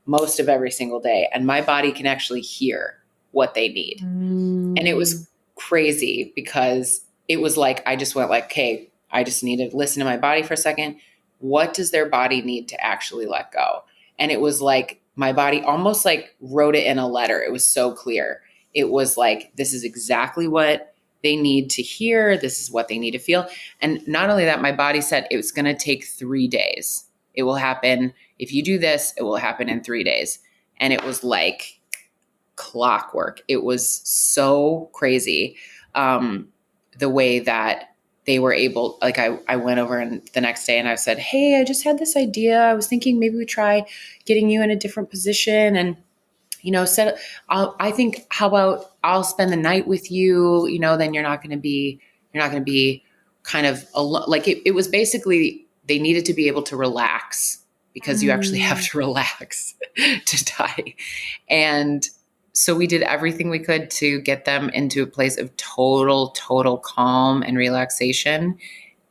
most of every single day. And my body can actually hear what they need. And it was crazy because it was like, I just went like, okay, I just need to listen to my body for a second. What does their body need to actually let go? And it was like, my body almost like wrote it in a letter. It was so clear. It was like, this is exactly what they need to hear. This is what they need to feel. And not only that, my body said it was going to take 3 days. It will happen. If you do this, it will happen in 3 days. And it was like clockwork. It was so crazy. The way that they were able, like, I went over and the next day and I said, hey, I just had this idea. I was thinking maybe we try getting you in a different position and, I think, how about I'll spend the night with you, then you're not going to be kind of alone. Like, it was basically, they needed to be able to relax because you actually have to relax to die. And so we did everything we could to get them into a place of total calm and relaxation.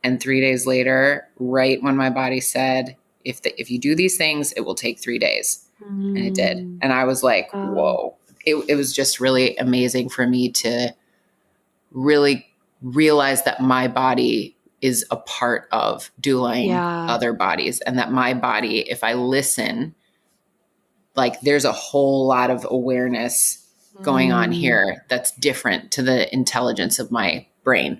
And 3 days later, right when my body said, if you do these things, it will take 3 days. And it did. And I was like, whoa. It was just really amazing for me to really realize that my body is a part of doulaing other bodies, and that my body, if I listen, like there's a whole lot of awareness going on here that's different to the intelligence of my brain.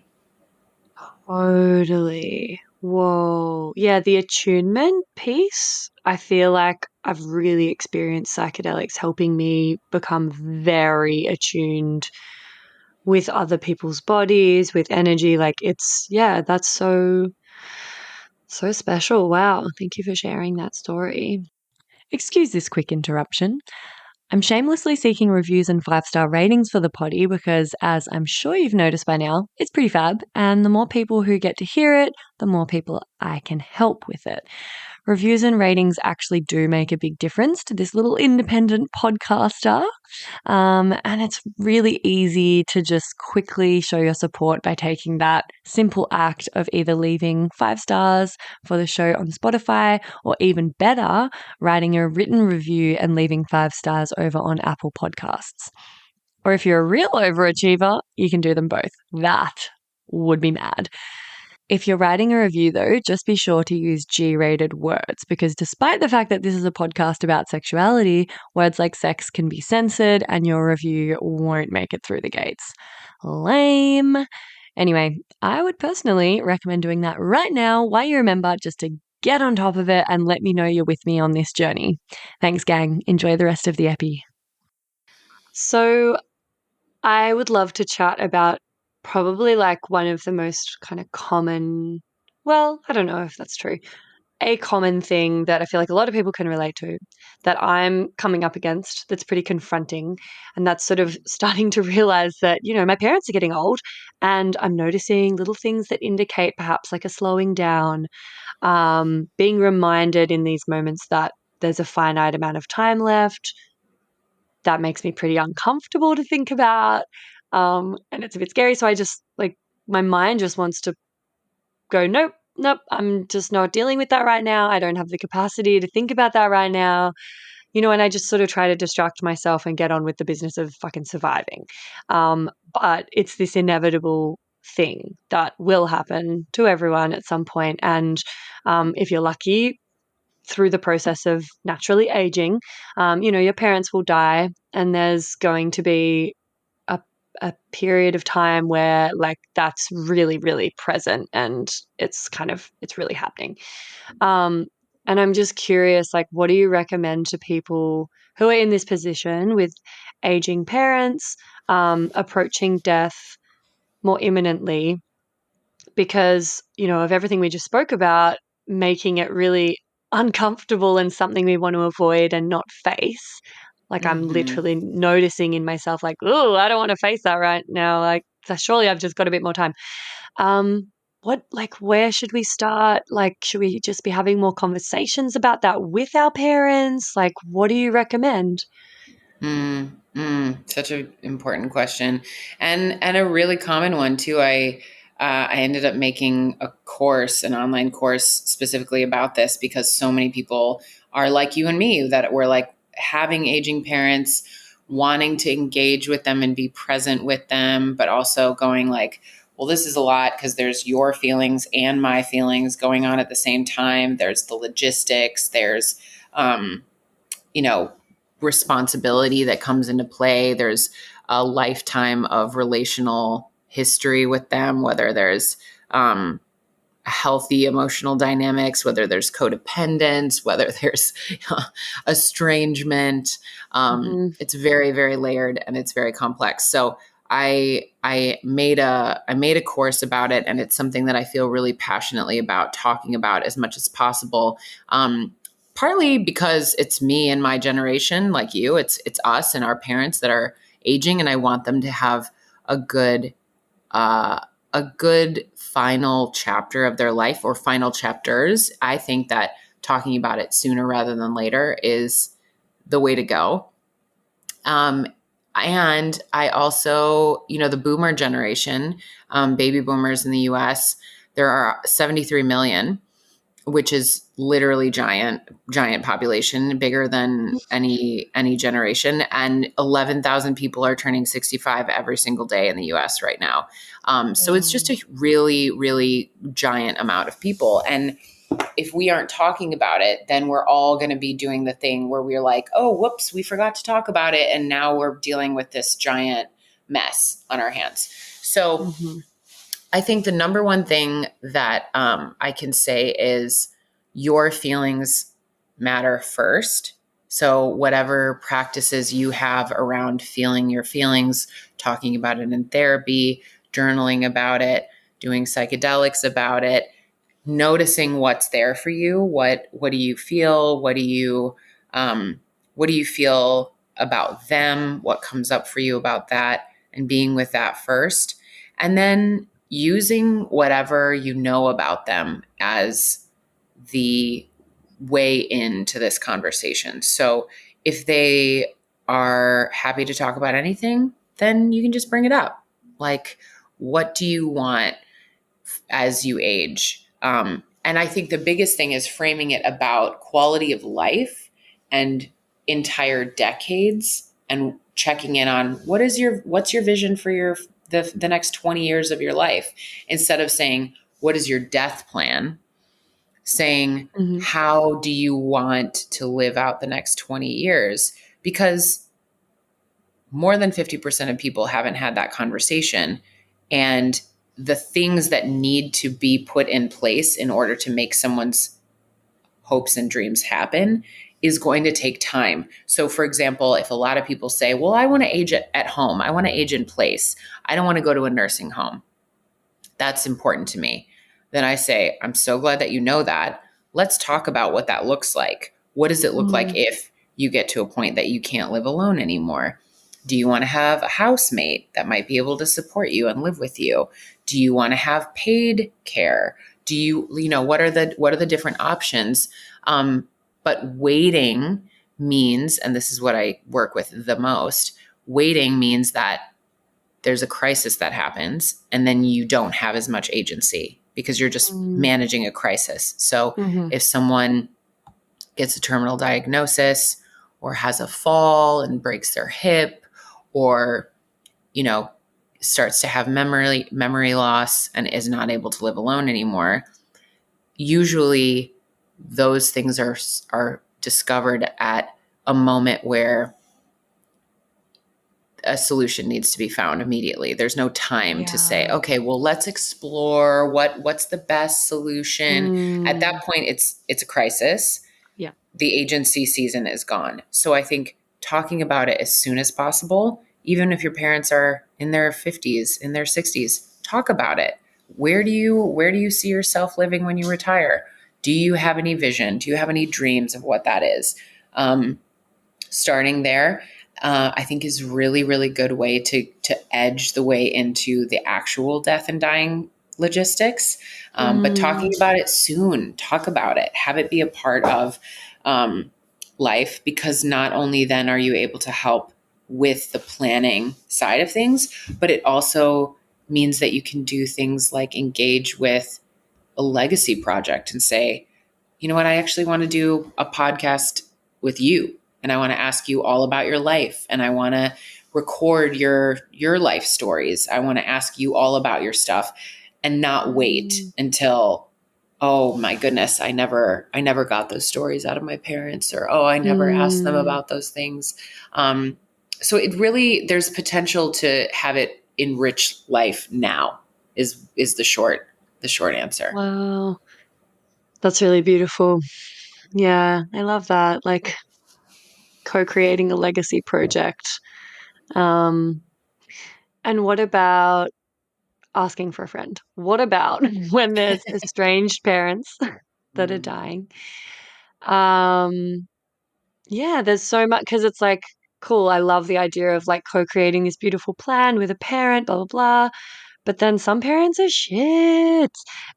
Totally. Whoa. Yeah, the attunement piece, I feel like I've really experienced psychedelics helping me become very attuned with other people's bodies, with energy. Like yeah, that's so, so special. Wow. Thank you for sharing that story. Excuse this quick interruption. I'm shamelessly seeking reviews and 5-star ratings for the potty because, as I'm sure you've noticed by now, it's pretty fab. And the more people who get to hear it, the more people I can help with it. Reviews and ratings actually do make a big difference to this little independent podcaster. And it's really easy to just quickly show your support by taking that simple act of either leaving 5 stars for the show on Spotify, or even better, writing a written review and leaving 5 stars over on Apple Podcasts. Or if you're a real overachiever, you can do them both. That would be mad. If you're writing a review, though, just be sure to use G-rated words, because despite the fact that this is a podcast about sexuality, words like sex can be censored and your review won't make it through the gates. Lame. Anyway, I would personally recommend doing that right now while you're a member, just to get on top of it and let me know you're with me on this journey. Thanks, gang. Enjoy the rest of the epi. So I would love to chat about probably like one of the most kind of common, well, I don't know if that's true, a common thing that I feel like a lot of people can relate to, that I'm coming up against, that's pretty confronting. And that's sort of starting to realize that, my parents are getting old, and I'm noticing little things that indicate perhaps like a slowing down, being reminded in these moments that there's a finite amount of time left. That makes me pretty uncomfortable to think about. And it's a bit scary. So I just my mind just wants to go, nope, nope, I'm just not dealing with that right now. I don't have the capacity to think about that right now. And I just sort of try to distract myself and get on with the business of fucking surviving. But it's this inevitable thing that will happen to everyone at some point. And if you're lucky, through the process of naturally aging, your parents will die, and there's going to be a period of time where that's really, really present, and it's really happening. And I'm just curious, what do you recommend to people who are in this position with aging parents, approaching death more imminently, because, of everything we just spoke about, making it really uncomfortable and something we want to avoid and not face. I'm literally noticing in myself, oh, I don't want to face that right now. Surely I've just got a bit more time. Where should we start? Should we just be having more conversations about that with our parents? What do you recommend? Such an important question, and a really common one too. I ended up making an online course specifically about this, because so many people are like you and me, that we're having aging parents, wanting to engage with them and be present with them, but also going well, this is a lot because there's your feelings and my feelings going on at the same time. There's the logistics. There's, responsibility that comes into play. There's a lifetime of relational history with them, whether there's healthy emotional dynamics, whether there's codependence, whether there's estrangement. It's very, very layered, and it's very complex. So I made a course about it, and it's something that I feel really passionately about talking about as much as possible. Partly because it's me and my generation, like you, it's us and our parents that are aging, and I want them to have a good final chapter of their life, or final chapters. I think that talking about it sooner rather than later is the way to go. And I also, the boomer generation, baby boomers in the US, there are 73 million, which is literally giant population, bigger than any generation. And 11,000 people are turning 65 every single day in the US right now. So it's just a really, really giant amount of people. And if we aren't talking about it, then we're all going to be doing the thing where we're like, oh, whoops, we forgot to talk about it. And now we're dealing with this giant mess on our hands. So Mm-hmm. I think the number one thing that I can say is your feelings matter first. So whatever practices you have around feeling your feelings, talking about it in therapy, journaling about it, doing psychedelics about it, noticing what's there for you. What do you feel? What do you feel about them? What comes up for you about that? And being with that first. And then using whatever you know about them as the way into this conversation. So if they are happy to talk about anything, then you can just bring it up. Like, what do you want as you age? And I think the biggest thing is framing it about quality of life and entire decades, and checking in on what's your vision for the next 20 years of your life, instead of saying, what is your death plan? Saying, Mm-hmm. how do you want to live out the next 20 years? Because more than 50% of people haven't had that conversation. And the things that need to be put in place in order to make someone's hopes and dreams happen is going to take time. So for example, if a lot of people say, well, I want to age at home, I want to age in place, I don't want to go to a nursing home, that's important to me, then I say, I'm so glad that you know that. Let's talk about what that looks like. What does it look like if you get to a point that you can't live alone anymore? Do you want to have a housemate that might be able to support you and live with you? Do you want to have paid care? Do you what are the different options? But waiting means, and this is what I work with the most, waiting means that there's a crisis that happens and then you don't have as much agency because you're just managing a crisis. So if someone gets a terminal diagnosis or has a fall and breaks their hip, or, starts to have memory loss and is not able to live alone anymore, usually those things are discovered at a moment where a solution needs to be found immediately. There's no time to say, okay, well, let's explore what's the best solution. At that point, it's a crisis. Yeah. The agency season is gone. So I think talking about it as soon as possible, even if your parents are in their 50s, in their 60s, talk about it. Where do you see yourself living when you retire? Do you have any vision? Do you have any dreams of what that is? Starting there, I think is really, really good way to edge the way into the actual death and dying logistics. But talking about it soon, talk about it, have it be a part of life, because not only then are you able to help with the planning side of things, but it also means that you can do things like engage with a legacy project and say, you know what, I actually want to do a podcast with you. And I want to ask you all about your life. And I want to record your life stories. I want to ask you all about your stuff, and not wait until, oh my goodness, I never got those stories out of my parents, or, oh, I never asked them about those things. So it really, there's potential to have it enrich life now is the short answer. Wow. That's really beautiful. Yeah, I love that. Like co-creating a legacy project. And what about asking for a friend? What about when there's estranged parents that are dying? Yeah, there's so much, because it's like, cool, I love the idea of like co-creating this beautiful plan with a parent, blah, blah, blah. But then some parents are shit,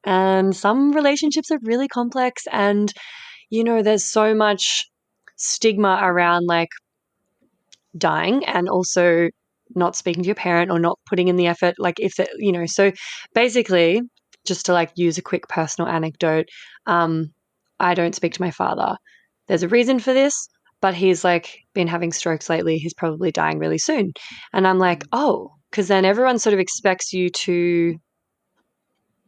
and some relationships are really complex. And, there's so much stigma around like dying, and also not speaking to your parent or not putting in the effort. Like if that, so basically, just to like use a quick personal anecdote, I don't speak to my father. There's a reason for this, but he's like been having strokes lately. He's probably dying really soon. And I'm like, oh, because then everyone sort of expects you to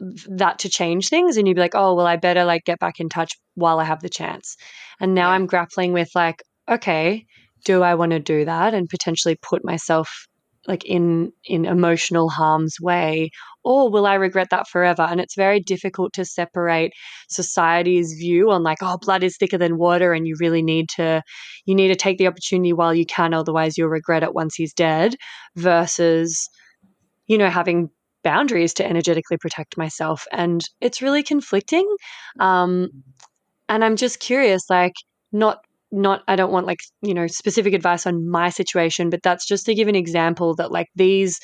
that to change things, and you'd be like, oh, well, I better like get back in touch while I have the chance. And now Yeah. I'm grappling with like, okay, do I want to do that and potentially put myself like in emotional harm's way, or will I regret that forever? And it's very difficult to separate society's view on like, oh, blood is thicker than water and you really need to take the opportunity while you can, otherwise you'll regret it once he's dead, versus having boundaries to energetically protect myself. And it's really conflicting. Um, and I'm just curious, like, not I don't want like, specific advice on my situation, but that's just to give an example that like these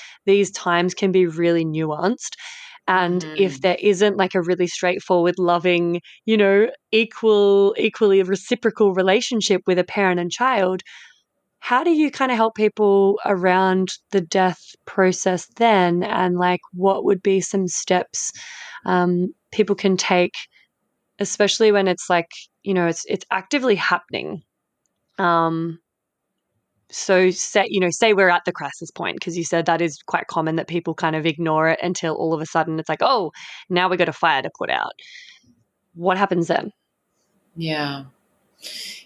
times can be really nuanced. And if there isn't like a really straightforward, loving, equally reciprocal relationship with a parent and child, how do you kind of help people around the death process then? And like, what would be some steps people can take, especially when it's like, it's actively happening? Um, so say we're at the crisis point, because you said that is quite common that people kind of ignore it until all of a sudden it's like, oh, now we got a fire to put out. What happens then? Yeah.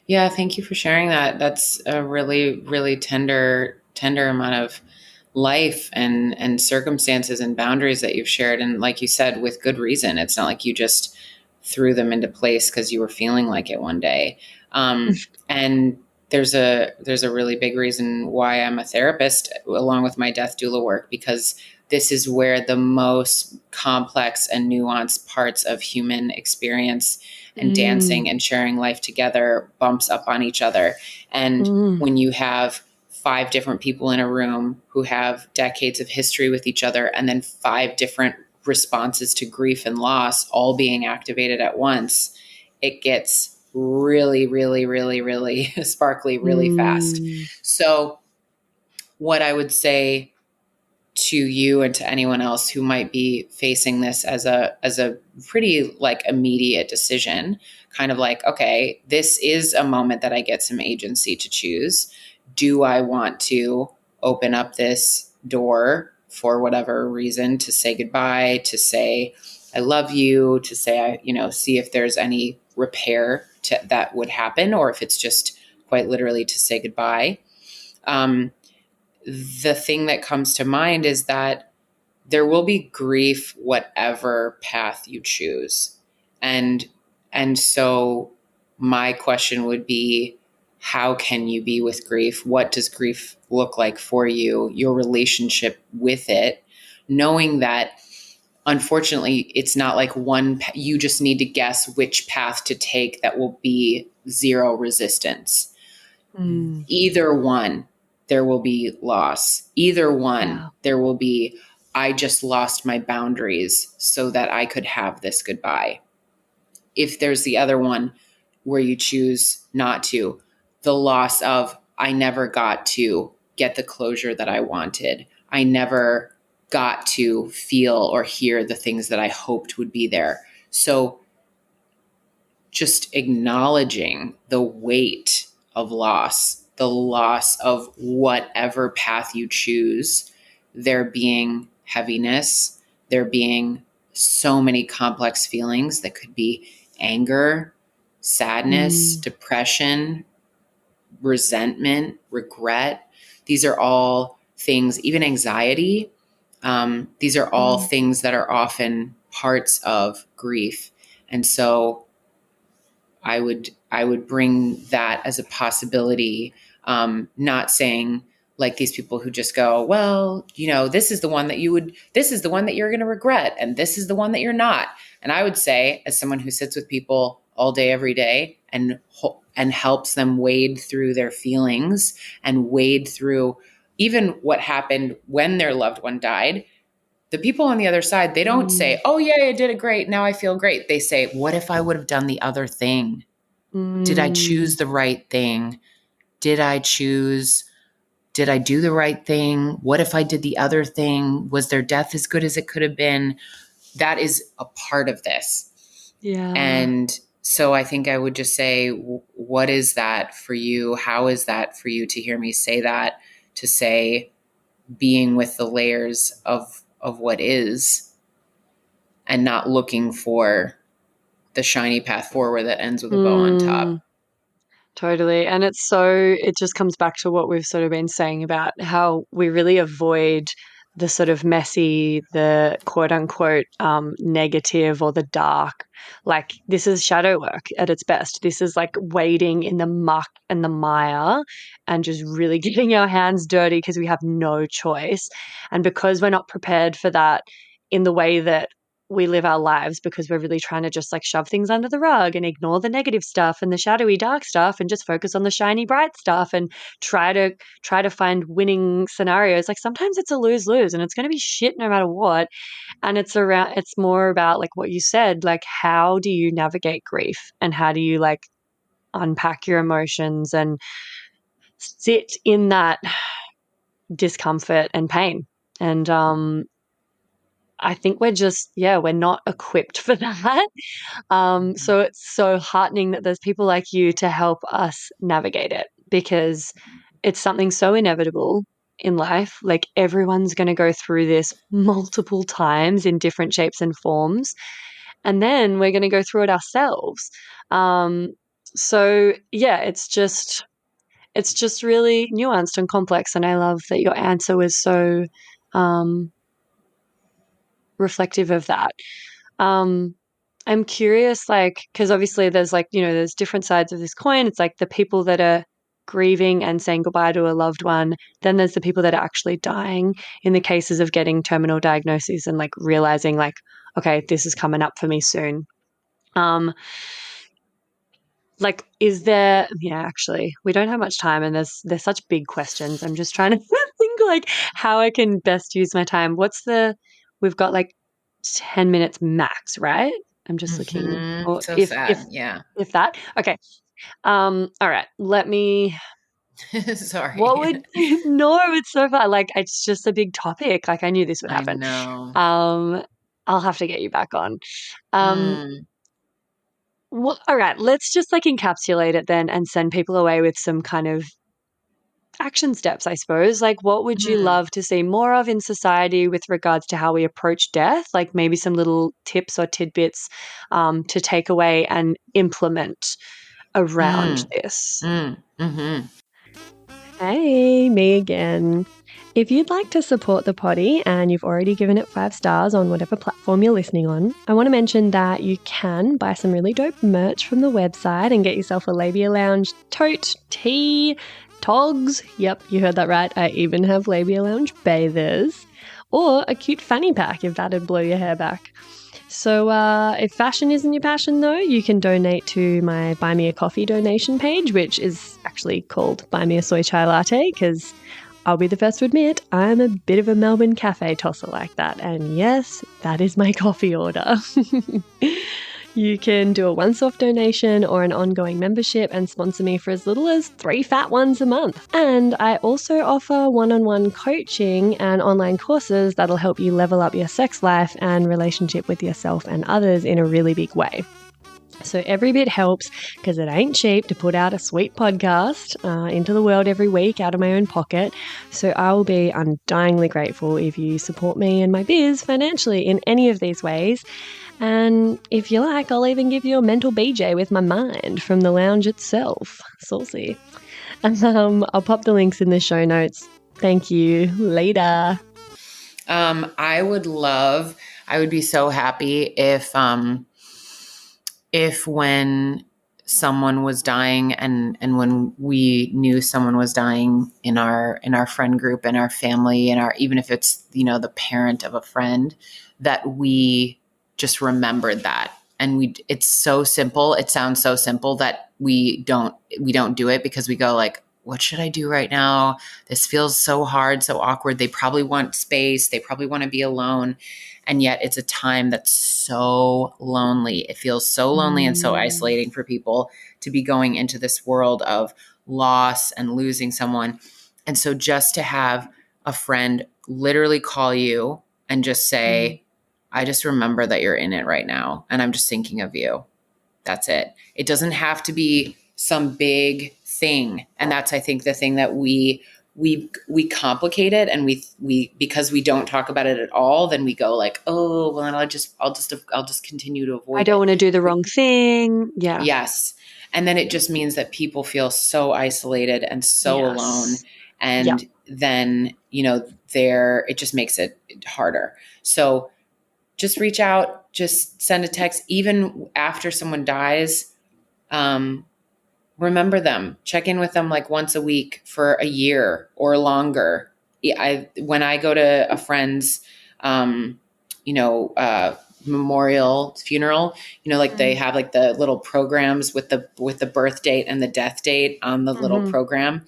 Yeah. Thank you for sharing that. That's a really, really tender amount of life and circumstances and boundaries that you've shared. And like you said, with good reason. It's not like you just threw them into place because you were feeling like it one day. And there's a really big reason why I'm a therapist along with my death doula work, because this is where the most complex and nuanced parts of human experience and dancing and sharing life together bumps up on each other. And when you have 5 different people in a room who have decades of history with each other, and then 5 different responses to grief and loss all being activated at once, it gets really, really, really, really sparkly really fast. So what I would say to you and to anyone else who might be facing this as a pretty like immediate decision, kind of like, okay, this is a moment that I get some agency to choose. Do I want to open up this door for whatever reason, to say goodbye, to say I love you, to say see if there's any repair that would happen, or if it's just quite literally to say goodbye. The thing that comes to mind is that there will be grief whatever path you choose. And so my question would be, how can you be with grief? What does grief look like for you? Your relationship with it, knowing that unfortunately it's not like one, you just need to guess which path to take that will be zero resistance. Either one, there will be loss. Either one, there will be, I just lost my boundaries so that I could have this goodbye. If there's the other one where you choose not to, the loss of, I never got to get the closure that I wanted. I never got to feel or hear the things that I hoped would be there. So just acknowledging the weight of loss, the loss of whatever path you choose, there being heaviness, there being so many complex feelings that could be anger, sadness, depression, resentment, regret. These are all things, even anxiety. These are all things that are often parts of grief. And so I would bring that as a possibility, not saying like these people who just go, well, this is the one that you're going to regret, and this is the one that you're not. And I would say, as someone who sits with people all day, every day, and helps them wade through their feelings and wade through even what happened when their loved one died, the people on the other side, they don't say, oh yeah, I did it great, now I feel great. They say, what if I would have done the other thing? Did I choose the right thing? Did I do the right thing? What if I did the other thing? Was their death as good as it could have been? That is a part of this. Yeah. And so I think I would just say, what is that for you? How is that for you to hear me say that? To say, being with the layers of what is, and not looking for the shiny path forward that ends with a bow on top. Totally. And it just comes back to what we've sort of been saying about how we really avoid the sort of messy, the quote unquote negative or the dark. Like, this is shadow work at its best. This is like wading in the muck and the mire and just really getting our hands dirty because we have no choice. And because we're not prepared for that in the way that we live our lives, because we're really trying to just like shove things under the rug and ignore the negative stuff and the shadowy dark stuff and just focus on the shiny bright stuff and try to find winning scenarios. Like, sometimes it's a lose-lose and it's going to be shit no matter what. And it's more about like what you said, like, how do you navigate grief and how do you like unpack your emotions and sit in that discomfort and pain. And I think we're not equipped for that. So it's so heartening that there's people like you to help us navigate it, because it's something so inevitable in life. Like, everyone's going to go through this multiple times in different shapes and forms. And then we're going to go through it ourselves. So yeah, it's just really nuanced and complex. And I love that your answer was so reflective of that. I'm curious, like, because obviously there's like, there's different sides of this coin. It's like the people that are grieving and saying goodbye to a loved one. Then there's the people that are actually dying in the cases of getting terminal diagnoses and like realizing like, okay, this is coming up for me soon. Like, actually, we don't have much time and there's such big questions. I'm just trying to think like how I can best use my time. We've got like 10 minutes max, right? I'm just looking. Or So if sad. Yeah. if that. Okay. All right. Let me Sorry. What would no, it's so fun. Like, it's just a big topic. Like, I knew this would I happen. know. I'll have to get you back on. Mm. Well, all right, let's just like encapsulate it then and send people away with some kind of action steps, I suppose. Like, what would you love to see more of in society with regards to how we approach death? Like, maybe some little tips or tidbits to take away and implement around this. Mm-hmm. Hey, me again. If you'd like to support the potty and you've already given it 5 stars on whatever platform you're listening on, I want to mention that you can buy some really dope merch from the website and get yourself a Labia Lounge tote, tee, togs. Yep, you heard that right. I even have Labia Lounge bathers. Or a cute fanny pack if that'd blow your hair back. So if fashion isn't your passion, though, you can donate to my Buy Me a Coffee donation page, which is actually called Buy Me a Soy Chai Latte, because I'll be the first to admit I'm a bit of a Melbourne cafe tosser like that. And yes, that is my coffee order. You can do a once-off donation or an ongoing membership and sponsor me for as little as 3 fat ones a month. And I also offer one-on-one coaching and online courses that'll help you level up your sex life and relationship with yourself and others in a really big way. So every bit helps, because it ain't cheap to put out a sweet podcast into the world every week out of my own pocket. So I will be undyingly grateful if you support me and my biz financially in any of these ways. And if you like, I'll even give you a mental BJ with my mind from the lounge itself. Saucy. And I'll pop the links in the show notes. Thank you. Later. I would be so happy if when someone was dying and when we knew someone was dying in our friend group, in our family, even if it's, the parent of a friend, that we just remembered that. And it's so simple. It sounds so simple that we don't do it, because we go like, what should I do right now? This feels so hard, so awkward. They probably want space. They probably want to be alone. And yet it's a time that's so lonely. It feels so lonely and so isolating for people to be going into this world of loss and losing someone. And so just to have a friend literally call you and just say, I just remember that you're in it right now, and I'm just thinking of you. That's it. It doesn't have to be some big thing. And that's, I think, the thing that we we complicate it, and we because we don't talk about it at all, then we go like, oh, well, then I'll just continue to avoid I don't it. want to do the wrong thing. Yeah. Yes. And then it just means that people feel so isolated and so alone. And then, it just makes it harder. So just reach out, just send a text, even after someone dies. Remember them, check in with them like once a week for a year or longer. When I go to a friend's, memorial funeral, like they have like the little programs with the birth date and the death date on the little program.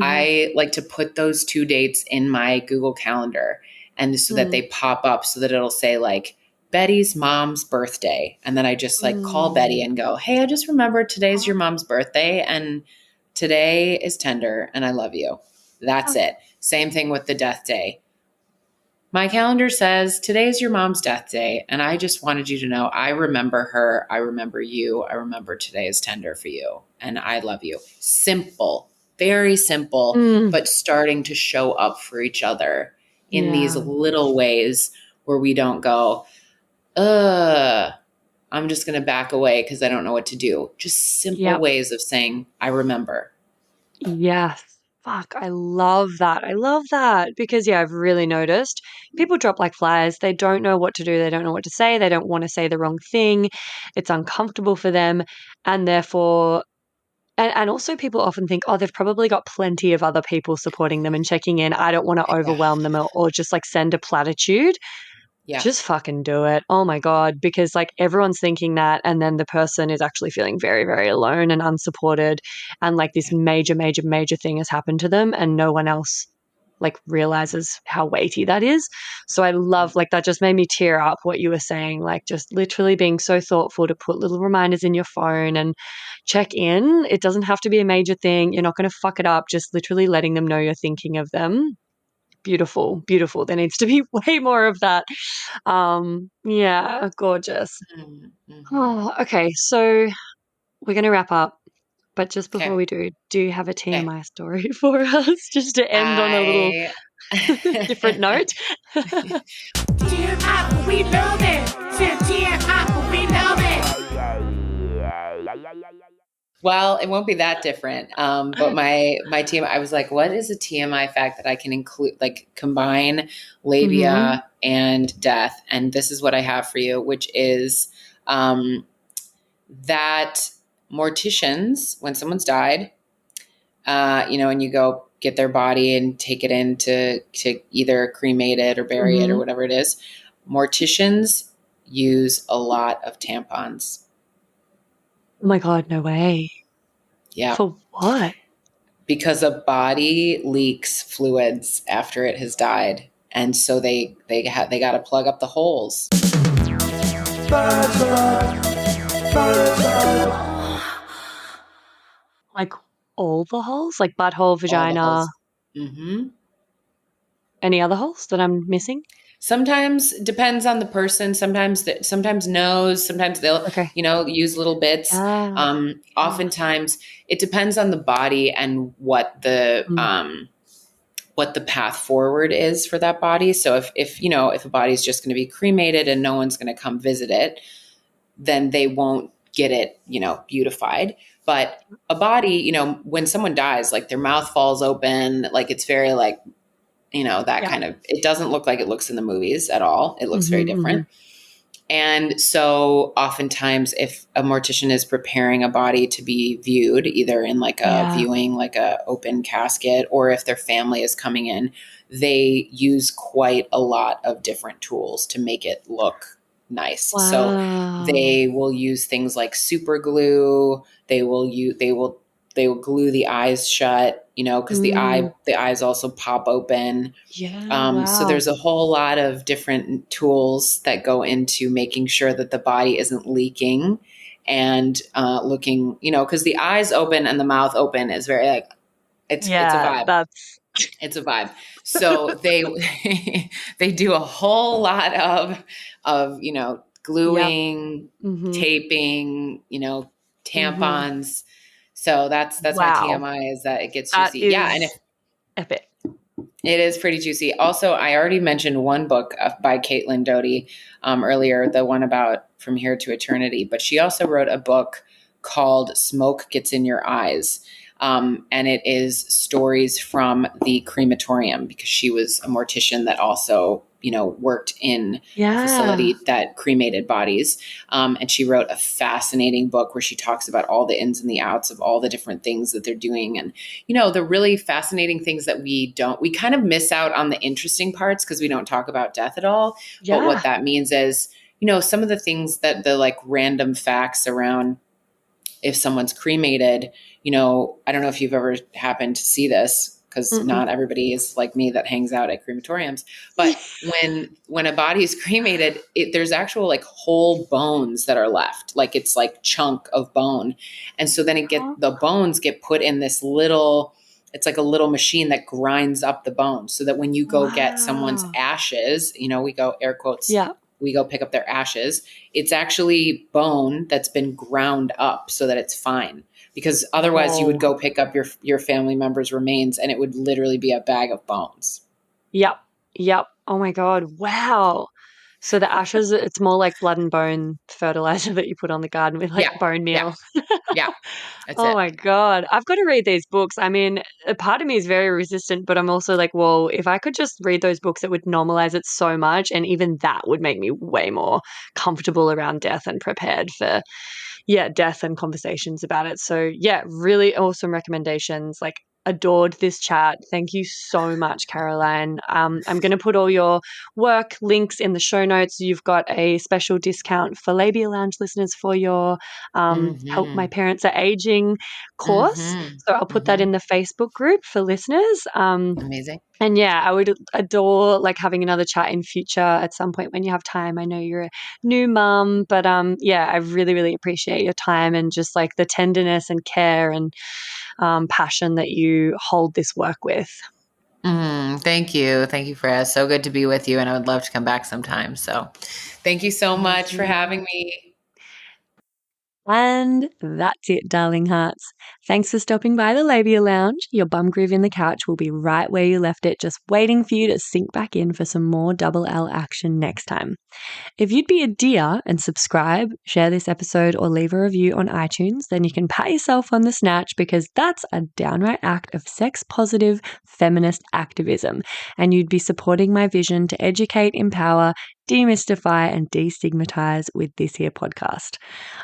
I like to put those two dates in my Google Calendar, and so that they pop up, so that it'll say like Betty's mom's birthday. And then I just like call Betty and go, hey, I just remembered today's your mom's birthday, and today is tender and I love you. That's it. Same thing with the death day. My calendar says today's your mom's death day, and I just wanted you to know I remember her. I remember you. I remember today is tender for you, and I love you. Simple, very simple, but starting to show up for each other in these little ways where we don't go, I'm just going to back away because I don't know what to do. Just simple ways of saying, I remember. Yes. Fuck, I love that. I love that because, I've really noticed people drop like flies. They don't know what to do. They don't know what to say. They don't want to say the wrong thing. It's uncomfortable for them. And therefore, and also people often think, oh, they've probably got plenty of other people supporting them and checking in. I don't want to overwhelm them or just like send a platitude. Yeah. Just fucking do it. Oh my God. Because like everyone's thinking that, and then the person is actually feeling very, very alone and unsupported. And like this major, major, major thing has happened to them, and no one else like realizes how weighty that is. So I love, like, that just made me tear up what you were saying, like just literally being so thoughtful to put little reminders in your phone and check in. It doesn't have to be a major thing. You're not going to fuck it up. Just literally letting them know you're thinking of them. Beautiful, beautiful. There needs to be way more of that. Gorgeous. Oh, okay, so we're going to wrap up, but just before we do you have a TMI story for us, just to end on a little different note? TMI, we love it. TMI, we love it. Well, it won't be that different. But my team, I was like, what is a TMI fact that I can include, like combine labia and death? And this is what I have for you, which is that morticians, when someone's died, and you go get their body and take it in to either cremate it or bury it or whatever it is, morticians use a lot of tampons. Oh my God, no way. Yeah. For what? Because a body leaks fluids after it has died, and so they got to plug up the holes. Like all the holes? Like butthole, vagina? Any other holes that I'm missing? Sometimes depends on the person. Sometimes nose. Sometimes they'll use little bits. Oftentimes it depends on the body and what the path forward is for that body. So if a body's just going to be cremated and no one's going to come visit it, then they won't get it beautified. But a body, when someone dies, like their mouth falls open, like it's very like, that kind of, it doesn't look like it looks in the movies at all. It looks very different. And so oftentimes if a mortician is preparing a body to be viewed, either in like a viewing, like a open casket, or if their family is coming in, they use quite a lot of different tools to make it look nice. Wow. So they will use things like super glue. They will glue the eyes shut, because the eyes also pop open. Wow. So there's a whole lot of different tools that go into making sure that the body isn't leaking and looking, because the eyes open and the mouth open is very like, it's a vibe. It's a vibe. So they do a whole lot of gluing, taping, tampons. So that's my TMI, is that it gets juicy. And Epic. It is pretty juicy. Also, I already mentioned one book by Caitlin Doughty earlier, the one about From Here to Eternity, but she also wrote a book called Smoke Gets in Your Eyes. And it is stories from the crematorium, because she was a mortician that also, worked in a facility that cremated bodies. And she wrote a fascinating book where she talks about all the ins and the outs of all the different things that they're doing. And, the really fascinating things that we kind of miss out on the interesting parts because we don't talk about death at all. Yeah. But what that means is, some of the things that the like random facts around if someone's cremated, I don't know if you've ever happened to see this, because not everybody is like me that hangs out at crematoriums. But when a body is cremated, there's actual like whole bones that are left. Like it's like chunk of bone. And so then the bones get put in this little, it's like a little machine that grinds up the bones so that when you go get someone's ashes, we go air quotes. Yeah. We go pick up their ashes. It's actually bone that's been ground up so that it's fine. Because otherwise you would go pick up your family member's remains and it would literally be a bag of bones. Yep. Oh my God. Wow. So the ashes, it's more like blood and bone fertilizer that you put on the garden with like bone meal. Yeah. That's Oh it. my God. I've got to read these books. I mean, a part of me is very resistant, but I'm also like, well, if I could just read those books, it would normalize it so much. And even that would make me way more comfortable around death and prepared for, death and conversations about it. So really awesome recommendations. Like, adored this chat. Thank you so much, Caroline. I'm going to put all your work links in the show notes. You've got a special discount for Labia Lounge listeners for your Help My Parents Are Aging course. So I'll put that in the Facebook group for listeners. Amazing. And I would adore like having another chat in future at some point when you have time. I know you're a new mum, but I really, really appreciate your time and just like the tenderness and care and passion that you hold this work with. Thank you. Thank you, Freya. So good to be with you. And I would love to come back sometime. So thank you so much for having me. And that's it, darling hearts. Thanks for stopping by the Labia Lounge. Your bum groove in the couch will be right where you left it, just waiting for you to sink back in for some more double L action next time. If you'd be a dear and subscribe, share this episode, or leave a review on iTunes, then you can pat yourself on the snatch, because that's a downright act of sex-positive feminist activism, and you'd be supporting my vision to educate, empower, demystify, and destigmatize with this here podcast.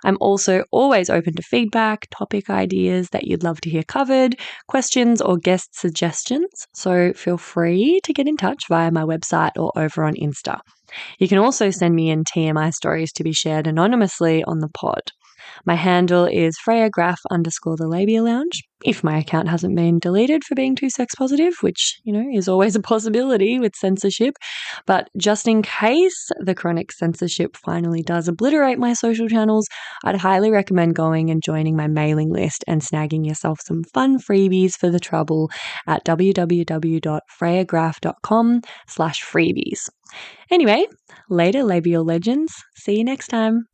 I'm also always open to feedback, topic ideas that you'd love to hear covered, questions or guest suggestions, so feel free to get in touch via my website or over on Insta. You can also send me in TMI stories to be shared anonymously on the pod. My handle is FreyaGraff_the Labia Lounge, if my account hasn't been deleted for being too sex positive, which, is always a possibility with censorship. But just in case the chronic censorship finally does obliterate my social channels, I'd highly recommend going and joining my mailing list and snagging yourself some fun freebies for the trouble at www.freyagraff.com/freebies. Anyway, later, labial legends. See you next time.